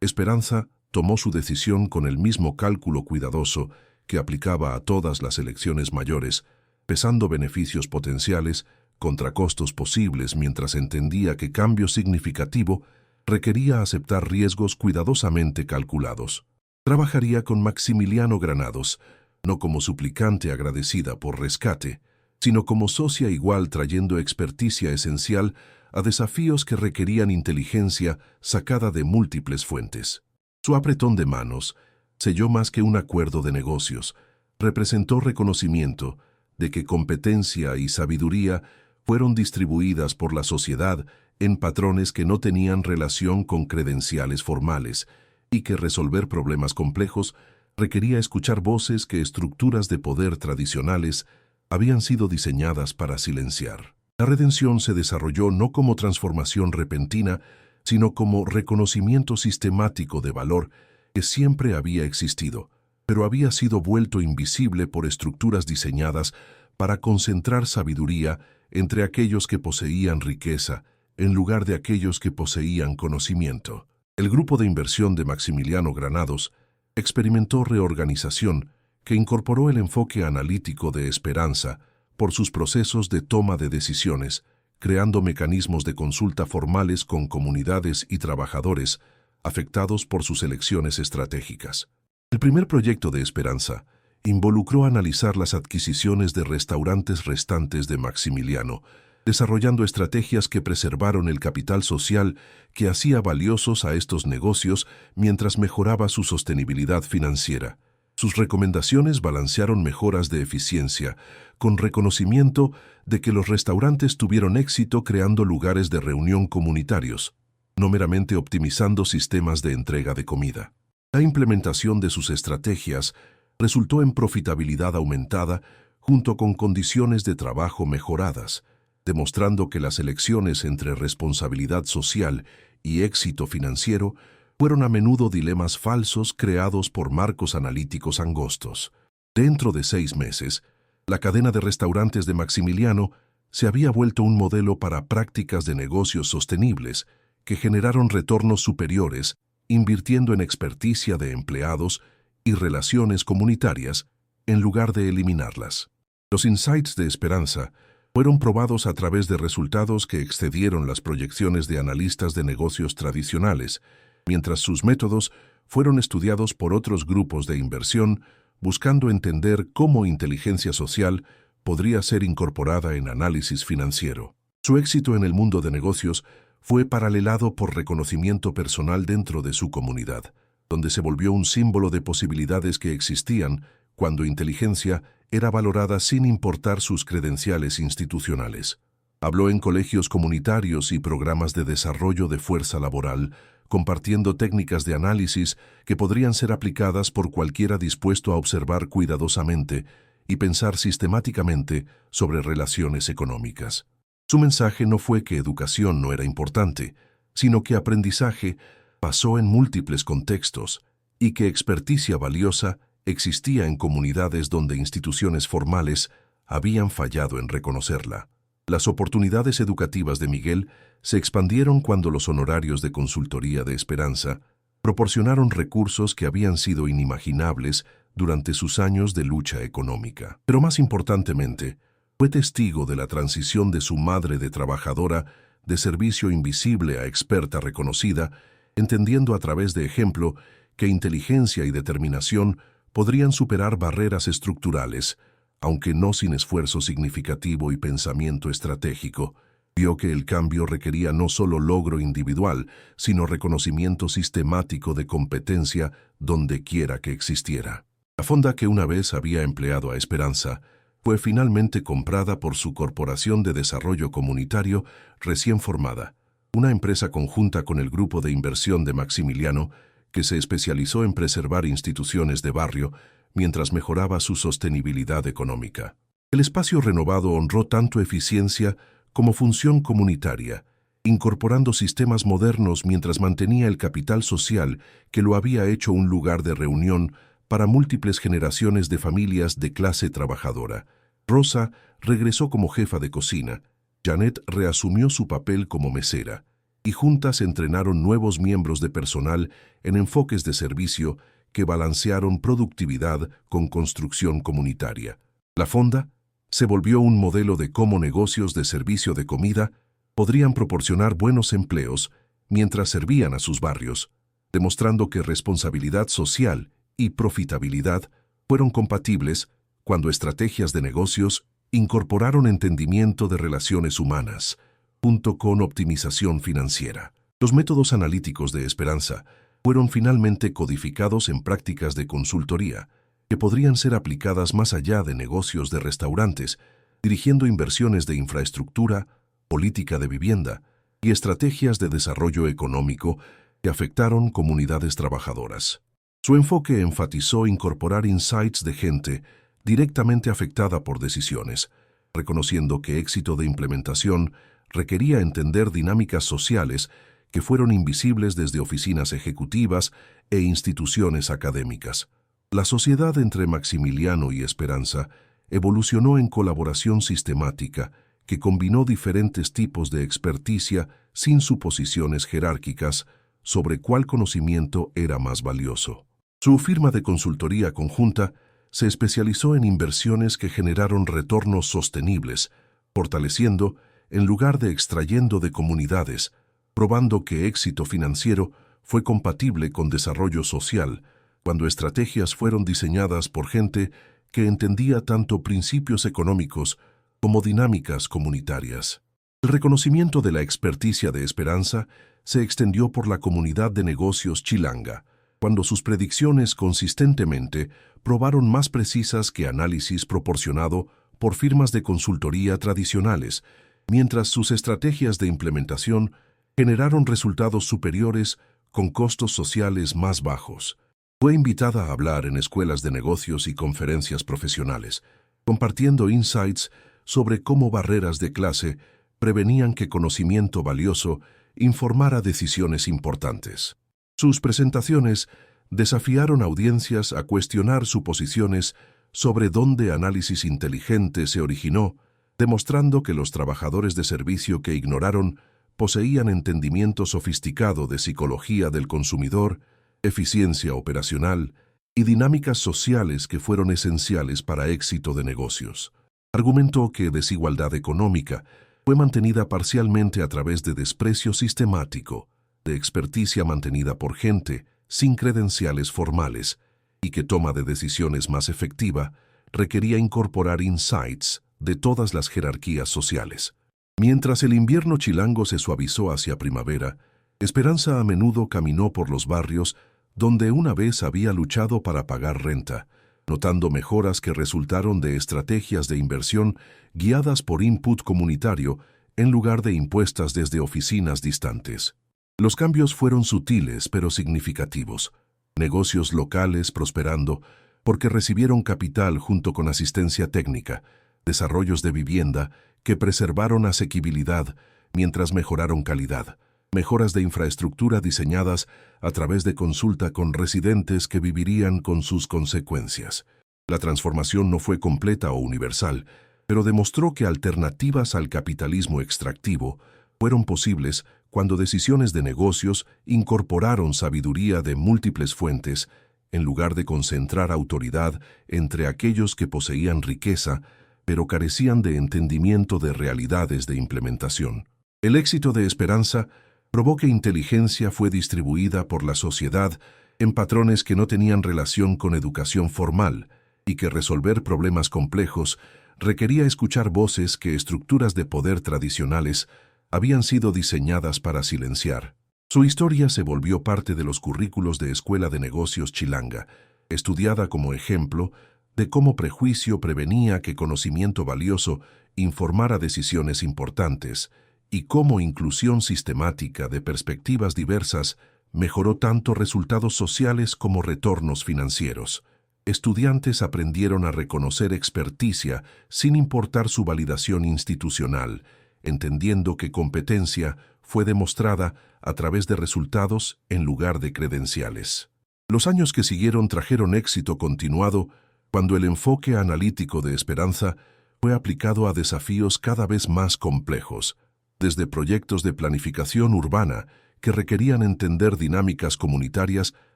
Esperanza tomó su decisión con el mismo cálculo cuidadoso que aplicaba a todas las elecciones mayores, pesando beneficios potenciales contra costos posibles mientras entendía que cambio significativo requería aceptar riesgos cuidadosamente calculados. Trabajaría con Maximiliano Granados, no como suplicante agradecida por rescate, sino como socia igual trayendo experticia esencial a desafíos que requerían inteligencia sacada de múltiples fuentes. Su apretón de manos selló más que un acuerdo de negocios, representó reconocimiento de que competencia y sabiduría fueron distribuidas por la sociedad en patrones que no tenían relación con credenciales formales y que resolver problemas complejos requería escuchar voces que estructuras de poder tradicionales habían sido diseñadas para silenciar. La redención se desarrolló no como transformación repentina, sino como reconocimiento sistemático de valor que siempre había existido, pero había sido vuelto invisible por estructuras diseñadas para concentrar sabiduría entre aquellos que poseían riqueza, en lugar de aquellos que poseían conocimiento. El grupo de inversión de Maximiliano Granados experimentó reorganización que incorporó el enfoque analítico de Esperanza por sus procesos de toma de decisiones, creando mecanismos de consulta formales con comunidades y trabajadores afectados por sus elecciones estratégicas. El primer proyecto de Esperanza involucró analizar las adquisiciones de restaurantes restantes de Maximiliano, desarrollando estrategias que preservaron el capital social que hacía valiosos a estos negocios mientras mejoraba su sostenibilidad financiera. Sus recomendaciones balancearon mejoras de eficiencia, con reconocimiento de que los restaurantes tuvieron éxito creando lugares de reunión comunitarios, no meramente optimizando sistemas de entrega de comida. La implementación de sus estrategias resultó en profitabilidad aumentada junto con condiciones de trabajo mejoradas, demostrando que las elecciones entre responsabilidad social y éxito financiero fueron a menudo dilemas falsos creados por marcos analíticos angostos. Dentro de 6 meses, la cadena de restaurantes de Maximiliano se había vuelto un modelo para prácticas de negocios sostenibles que generaron retornos superiores, invirtiendo en experticia de empleados y relaciones comunitarias en lugar de eliminarlas. Los insights de Esperanza fueron probados a través de resultados que excedieron las proyecciones de analistas de negocios tradicionales, mientras sus métodos fueron estudiados por otros grupos de inversión buscando entender cómo inteligencia social podría ser incorporada en análisis financiero. Su éxito en el mundo de negocios fue paralelado por reconocimiento personal dentro de su comunidad, donde se volvió un símbolo de posibilidades que existían cuando inteligencia era valorada sin importar sus credenciales institucionales. Habló en colegios comunitarios y programas de desarrollo de fuerza laboral, compartiendo técnicas de análisis que podrían ser aplicadas por cualquiera dispuesto a observar cuidadosamente y pensar sistemáticamente sobre relaciones económicas. Su mensaje no fue que educación no era importante, sino que aprendizaje pasó en múltiples contextos y que experticia valiosa existía en comunidades donde instituciones formales habían fallado en reconocerla. Las oportunidades educativas de Miguel se expandieron cuando los honorarios de consultoría de Esperanza proporcionaron recursos que habían sido inimaginables durante sus años de lucha económica. Pero más importantemente, fue testigo de la transición de su madre de trabajadora de servicio invisible a experta reconocida, entendiendo a través de ejemplo que inteligencia y determinación podrían superar barreras estructurales, aunque no sin esfuerzo significativo y pensamiento estratégico. Vio que el cambio requería no solo logro individual, sino reconocimiento sistemático de competencia donde quiera que existiera. La fonda que una vez había empleado a Esperanza fue finalmente comprada por su Corporación de Desarrollo Comunitario recién formada, una empresa conjunta con el grupo de inversión de Maximiliano que se especializó en preservar instituciones de barrio mientras mejoraba su sostenibilidad económica. El espacio renovado honró tanto eficiencia como función comunitaria, incorporando sistemas modernos mientras mantenía el capital social que lo había hecho un lugar de reunión para múltiples generaciones de familias de clase trabajadora. Rosa regresó como jefa de cocina, Janet reasumió su papel como mesera, y juntas entrenaron nuevos miembros de personal en enfoques de servicio que balancearon productividad con construcción comunitaria. La fonda se volvió un modelo de cómo negocios de servicio de comida podrían proporcionar buenos empleos mientras servían a sus barrios, demostrando que responsabilidad social y profitabilidad fueron compatibles cuando estrategias de negocios incorporaron entendimiento de relaciones humanas, junto con optimización financiera. Los métodos analíticos de Esperanza fueron finalmente codificados en prácticas de consultoría, que podrían ser aplicadas más allá de negocios de restaurantes, dirigiendo inversiones de infraestructura, política de vivienda y estrategias de desarrollo económico que afectaron comunidades trabajadoras. Su enfoque enfatizó incorporar insights de gente directamente afectada por decisiones, reconociendo que éxito de implementación requería entender dinámicas sociales que fueron invisibles desde oficinas ejecutivas e instituciones académicas. La sociedad entre Maximiliano y Esperanza evolucionó en colaboración sistemática que combinó diferentes tipos de experticia sin suposiciones jerárquicas sobre cuál conocimiento era más valioso. Su firma de consultoría conjunta se especializó en inversiones que generaron retornos sostenibles, fortaleciendo en lugar de extrayendo de comunidades, probando que éxito financiero fue compatible con desarrollo social, cuando estrategias fueron diseñadas por gente que entendía tanto principios económicos como dinámicas comunitarias. El reconocimiento de la experticia de Esperanza se extendió por la comunidad de negocios chilanga, cuando sus predicciones consistentemente probaron más precisas que análisis proporcionado por firmas de consultoría tradicionales, mientras sus estrategias de implementación generaron resultados superiores con costos sociales más bajos. Fue invitada a hablar en escuelas de negocios y conferencias profesionales, compartiendo insights sobre cómo barreras de clase prevenían que conocimiento valioso informara decisiones importantes. Sus presentaciones desafiaron audiencias a cuestionar suposiciones sobre dónde análisis inteligente se originó, demostrando que los trabajadores de servicio que ignoraron poseían entendimiento sofisticado de psicología del consumidor, eficiencia operacional y dinámicas sociales que fueron esenciales para éxito de negocios. Argumentó que desigualdad económica fue mantenida parcialmente a través de desprecio sistemático, de experticia mantenida por gente sin credenciales formales y que toma de decisiones más efectiva requería incorporar insights de todas las jerarquías sociales. Mientras el invierno chilango se suavizó hacia primavera, Esperanza a menudo caminó por los barrios donde una vez había luchado para pagar renta, notando mejoras que resultaron de estrategias de inversión guiadas por input comunitario en lugar de impuestas desde oficinas distantes. Los cambios fueron sutiles pero significativos. Negocios locales prosperando porque recibieron capital junto con asistencia técnica, desarrollos de vivienda que preservaron asequibilidad mientras mejoraron calidad, mejoras de infraestructura diseñadas a través de consulta con residentes que vivirían con sus consecuencias. La transformación no fue completa o universal, pero demostró que alternativas al capitalismo extractivo fueron posibles cuando decisiones de negocios incorporaron sabiduría de múltiples fuentes en lugar de concentrar autoridad entre aquellos que poseían riqueza, pero carecían de entendimiento de realidades de implementación. El éxito de Esperanza probó que inteligencia fue distribuida por la sociedad en patrones que no tenían relación con educación formal, y que resolver problemas complejos requería escuchar voces que estructuras de poder tradicionales habían sido diseñadas para silenciar. Su historia se volvió parte de los currículos de Escuela de Negocios Chilanga, estudiada como ejemplo de cómo prejuicio prevenía que conocimiento valioso informara decisiones importantes y cómo inclusión sistemática de perspectivas diversas mejoró tanto resultados sociales como retornos financieros. Estudiantes aprendieron a reconocer experticia sin importar su validación institucional, entendiendo que competencia fue demostrada a través de resultados en lugar de credenciales. Los años que siguieron trajeron éxito continuado cuando el enfoque analítico de Esperanza fue aplicado a desafíos cada vez más complejos, desde proyectos de planificación urbana que requerían entender dinámicas comunitarias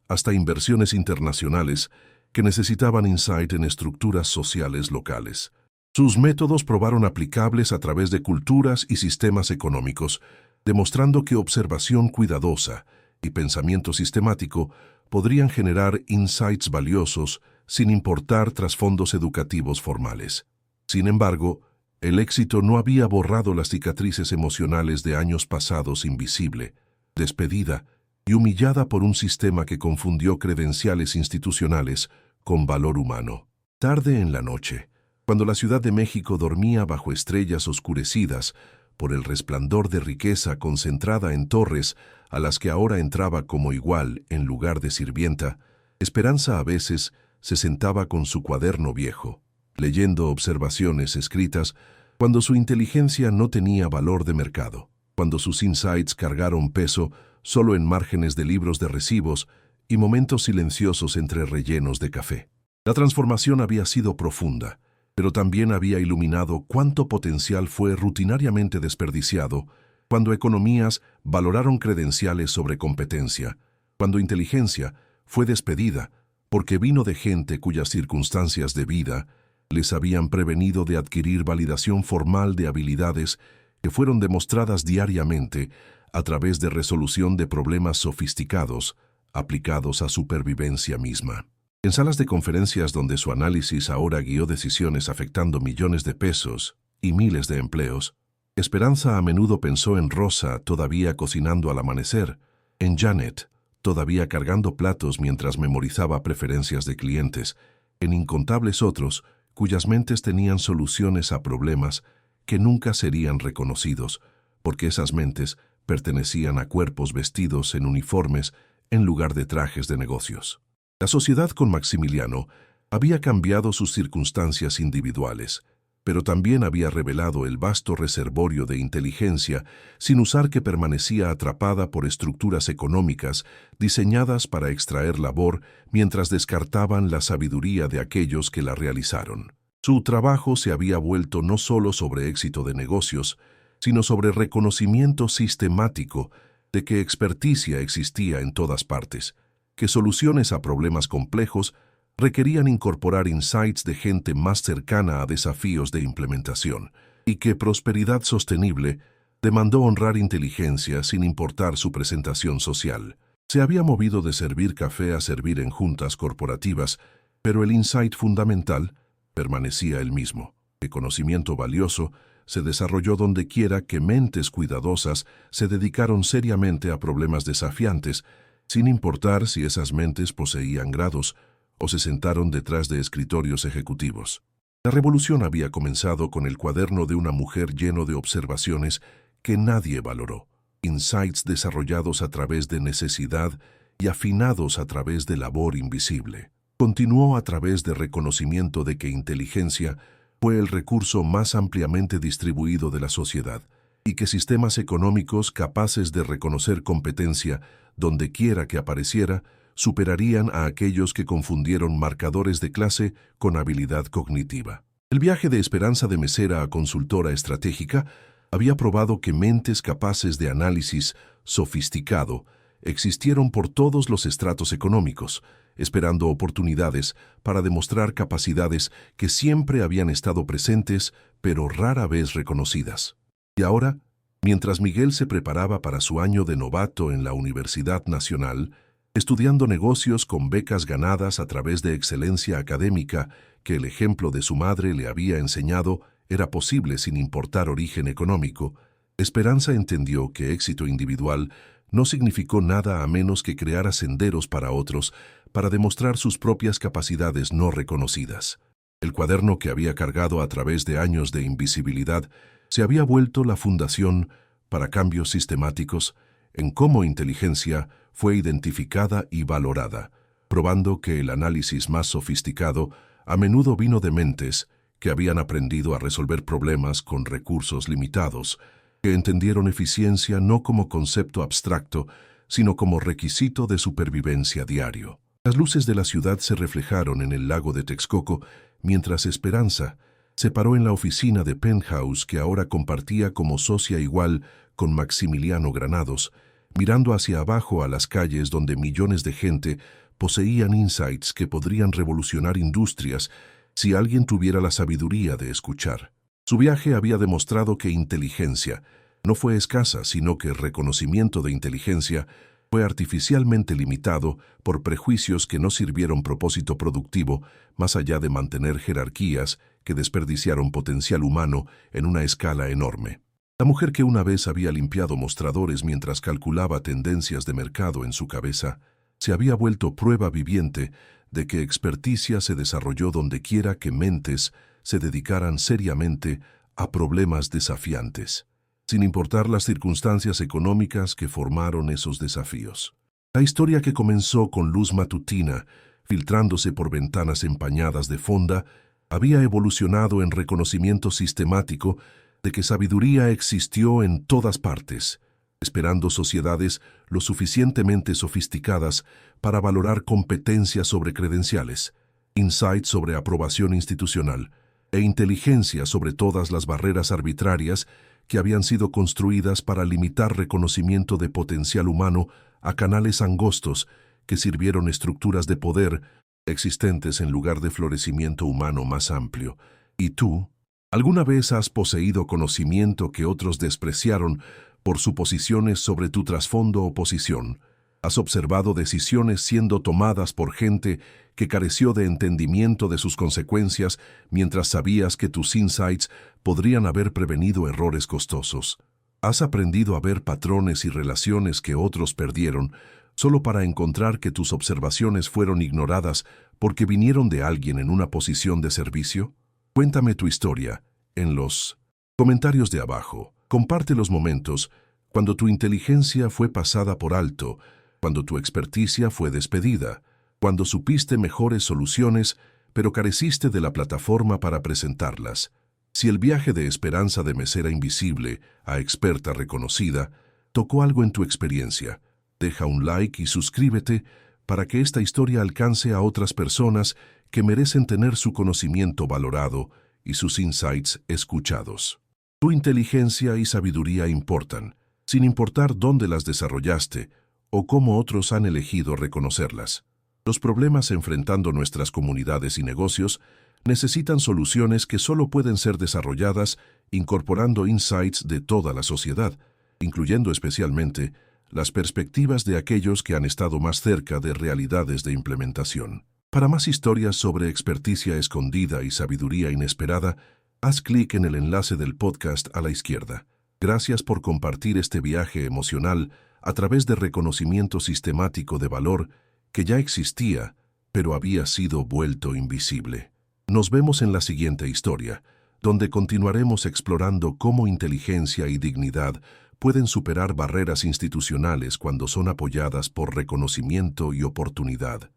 hasta inversiones internacionales que necesitaban insight en estructuras sociales locales. Sus métodos probaron aplicables a través de culturas y sistemas económicos, demostrando que observación cuidadosa y pensamiento sistemático podrían generar insights valiosos sin importar trasfondos educativos formales. Sin embargo, el éxito no había borrado las cicatrices emocionales de años pasados invisible, despedida y humillada por un sistema que confundió credenciales institucionales con valor humano. Tarde en la noche, cuando la Ciudad de México dormía bajo estrellas oscurecidas por el resplandor de riqueza concentrada en torres a las que ahora entraba como igual en lugar de sirvienta, Esperanza a veces se sentaba con su cuaderno viejo, leyendo observaciones escritas cuando su inteligencia no tenía valor de mercado, cuando sus insights cargaron peso solo en márgenes de libros de recibos y momentos silenciosos entre rellenos de café. La transformación había sido profunda, pero también había iluminado cuánto potencial fue rutinariamente desperdiciado cuando economías valoraron credenciales sobre competencia, cuando inteligencia fue despedida porque vino de gente cuyas circunstancias de vida les habían prevenido de adquirir validación formal de habilidades que fueron demostradas diariamente a través de resolución de problemas sofisticados aplicados a supervivencia misma. En salas de conferencias donde su análisis ahora guió decisiones afectando millones de pesos y miles de empleos, Esperanza a menudo pensó en Rosa todavía cocinando al amanecer, en Janet todavía cargando platos mientras memorizaba preferencias de clientes, en incontables otros cuyas mentes tenían soluciones a problemas que nunca serían reconocidos, porque esas mentes pertenecían a cuerpos vestidos en uniformes en lugar de trajes de negocios. La sociedad con Maximiliano había cambiado sus circunstancias individuales, pero también había revelado el vasto reservorio de inteligencia sin usar que permanecía atrapada por estructuras económicas diseñadas para extraer labor mientras descartaban la sabiduría de aquellos que la realizaron. Su trabajo se había vuelto no solo sobre éxito de negocios, sino sobre reconocimiento sistemático de que experticia existía en todas partes, que soluciones a problemas complejos requerían incorporar insights de gente más cercana a desafíos de implementación, y que prosperidad sostenible demandó honrar inteligencia sin importar su presentación social. Se había movido de servir café a servir en juntas corporativas, pero el insight fundamental permanecía el mismo. El conocimiento valioso se desarrolló donde quiera que mentes cuidadosas se dedicaron seriamente a problemas desafiantes, sin importar si esas mentes poseían grados o se sentaron detrás de escritorios ejecutivos. La revolución había comenzado con el cuaderno de una mujer lleno de observaciones que nadie valoró, insights desarrollados a través de necesidad y afinados a través de labor invisible. Continuó a través de reconocimiento de que inteligencia fue el recurso más ampliamente distribuido de la sociedad y que sistemas económicos capaces de reconocer competencia donde quiera que apareciera superarían a aquellos que confundieron marcadores de clase con habilidad cognitiva. El viaje de Esperanza de mesera a consultora estratégica había probado que mentes capaces de análisis sofisticado existieron por todos los estratos económicos, esperando oportunidades para demostrar capacidades que siempre habían estado presentes, pero rara vez reconocidas. Y ahora, mientras Miguel se preparaba para su año de novato en la Universidad Nacional, estudiando negocios con becas ganadas a través de excelencia académica que el ejemplo de su madre le había enseñado era posible sin importar origen económico. Esperanza entendió que éxito individual no significó nada a menos que creara senderos para otros para demostrar sus propias capacidades no reconocidas. El cuaderno que había cargado a través de años de invisibilidad se había vuelto la fundación para cambios sistemáticos en cómo inteligencia fue identificada y valorada, probando que el análisis más sofisticado a menudo vino de mentes que habían aprendido a resolver problemas con recursos limitados, que entendieron eficiencia no como concepto abstracto, sino como requisito de supervivencia diario. Las luces de la ciudad se reflejaron en el lago de Texcoco, mientras Esperanza se paró en la oficina de Penthouse que ahora compartía como socia igual con Maximiliano Granados, mirando hacia abajo a las calles donde millones de gente poseían insights que podrían revolucionar industrias si alguien tuviera la sabiduría de escuchar. Su viaje había demostrado que inteligencia no fue escasa, sino que el reconocimiento de inteligencia fue artificialmente limitado por prejuicios que no sirvieron propósito productivo más allá de mantener jerarquías que desperdiciaron potencial humano en una escala enorme. La mujer que una vez había limpiado mostradores mientras calculaba tendencias de mercado en su cabeza, se había vuelto prueba viviente de que experticia se desarrolló dondequiera que mentes se dedicaran seriamente a problemas desafiantes, sin importar las circunstancias económicas que formaron esos desafíos. La historia que comenzó con luz matutina, filtrándose por ventanas empañadas de fonda, había evolucionado en reconocimiento sistemático de que sabiduría existió en todas partes, esperando sociedades lo suficientemente sofisticadas para valorar competencias sobre credenciales, insight sobre aprobación institucional e inteligencia sobre todas las barreras arbitrarias que habían sido construidas para limitar reconocimiento de potencial humano a canales angostos que sirvieron estructuras de poder existentes en lugar de florecimiento humano más amplio. ¿Y tú? ¿Alguna vez has poseído conocimiento que otros despreciaron por suposiciones sobre tu trasfondo o posición? ¿Has observado decisiones siendo tomadas por gente que careció de entendimiento de sus consecuencias mientras sabías que tus insights podrían haber prevenido errores costosos? ¿Has aprendido a ver patrones y relaciones que otros perdieron solo para encontrar que tus observaciones fueron ignoradas porque vinieron de alguien en una posición de servicio? Cuéntame tu historia en los comentarios de abajo. Comparte los momentos cuando tu inteligencia fue pasada por alto, cuando tu experticia fue despedida, cuando supiste mejores soluciones, pero careciste de la plataforma para presentarlas. Si el viaje de Esperanza de mesera invisible a experta reconocida tocó algo en tu experiencia, deja un like y suscríbete para que esta historia alcance a otras personas que merecen tener su conocimiento valorado y sus insights escuchados. Tu inteligencia y sabiduría importan, sin importar dónde las desarrollaste o cómo otros han elegido reconocerlas. Los problemas enfrentando nuestras comunidades y negocios necesitan soluciones que solo pueden ser desarrolladas incorporando insights de toda la sociedad, incluyendo especialmente las perspectivas de aquellos que han estado más cerca de realidades de implementación. Para más historias sobre experticia escondida y sabiduría inesperada, haz clic en el enlace del podcast a la izquierda. Gracias por compartir este viaje emocional a través de reconocimiento sistemático de valor que ya existía, pero había sido vuelto invisible. Nos vemos en la siguiente historia, donde continuaremos explorando cómo inteligencia y dignidad pueden superar barreras institucionales cuando son apoyadas por reconocimiento y oportunidad.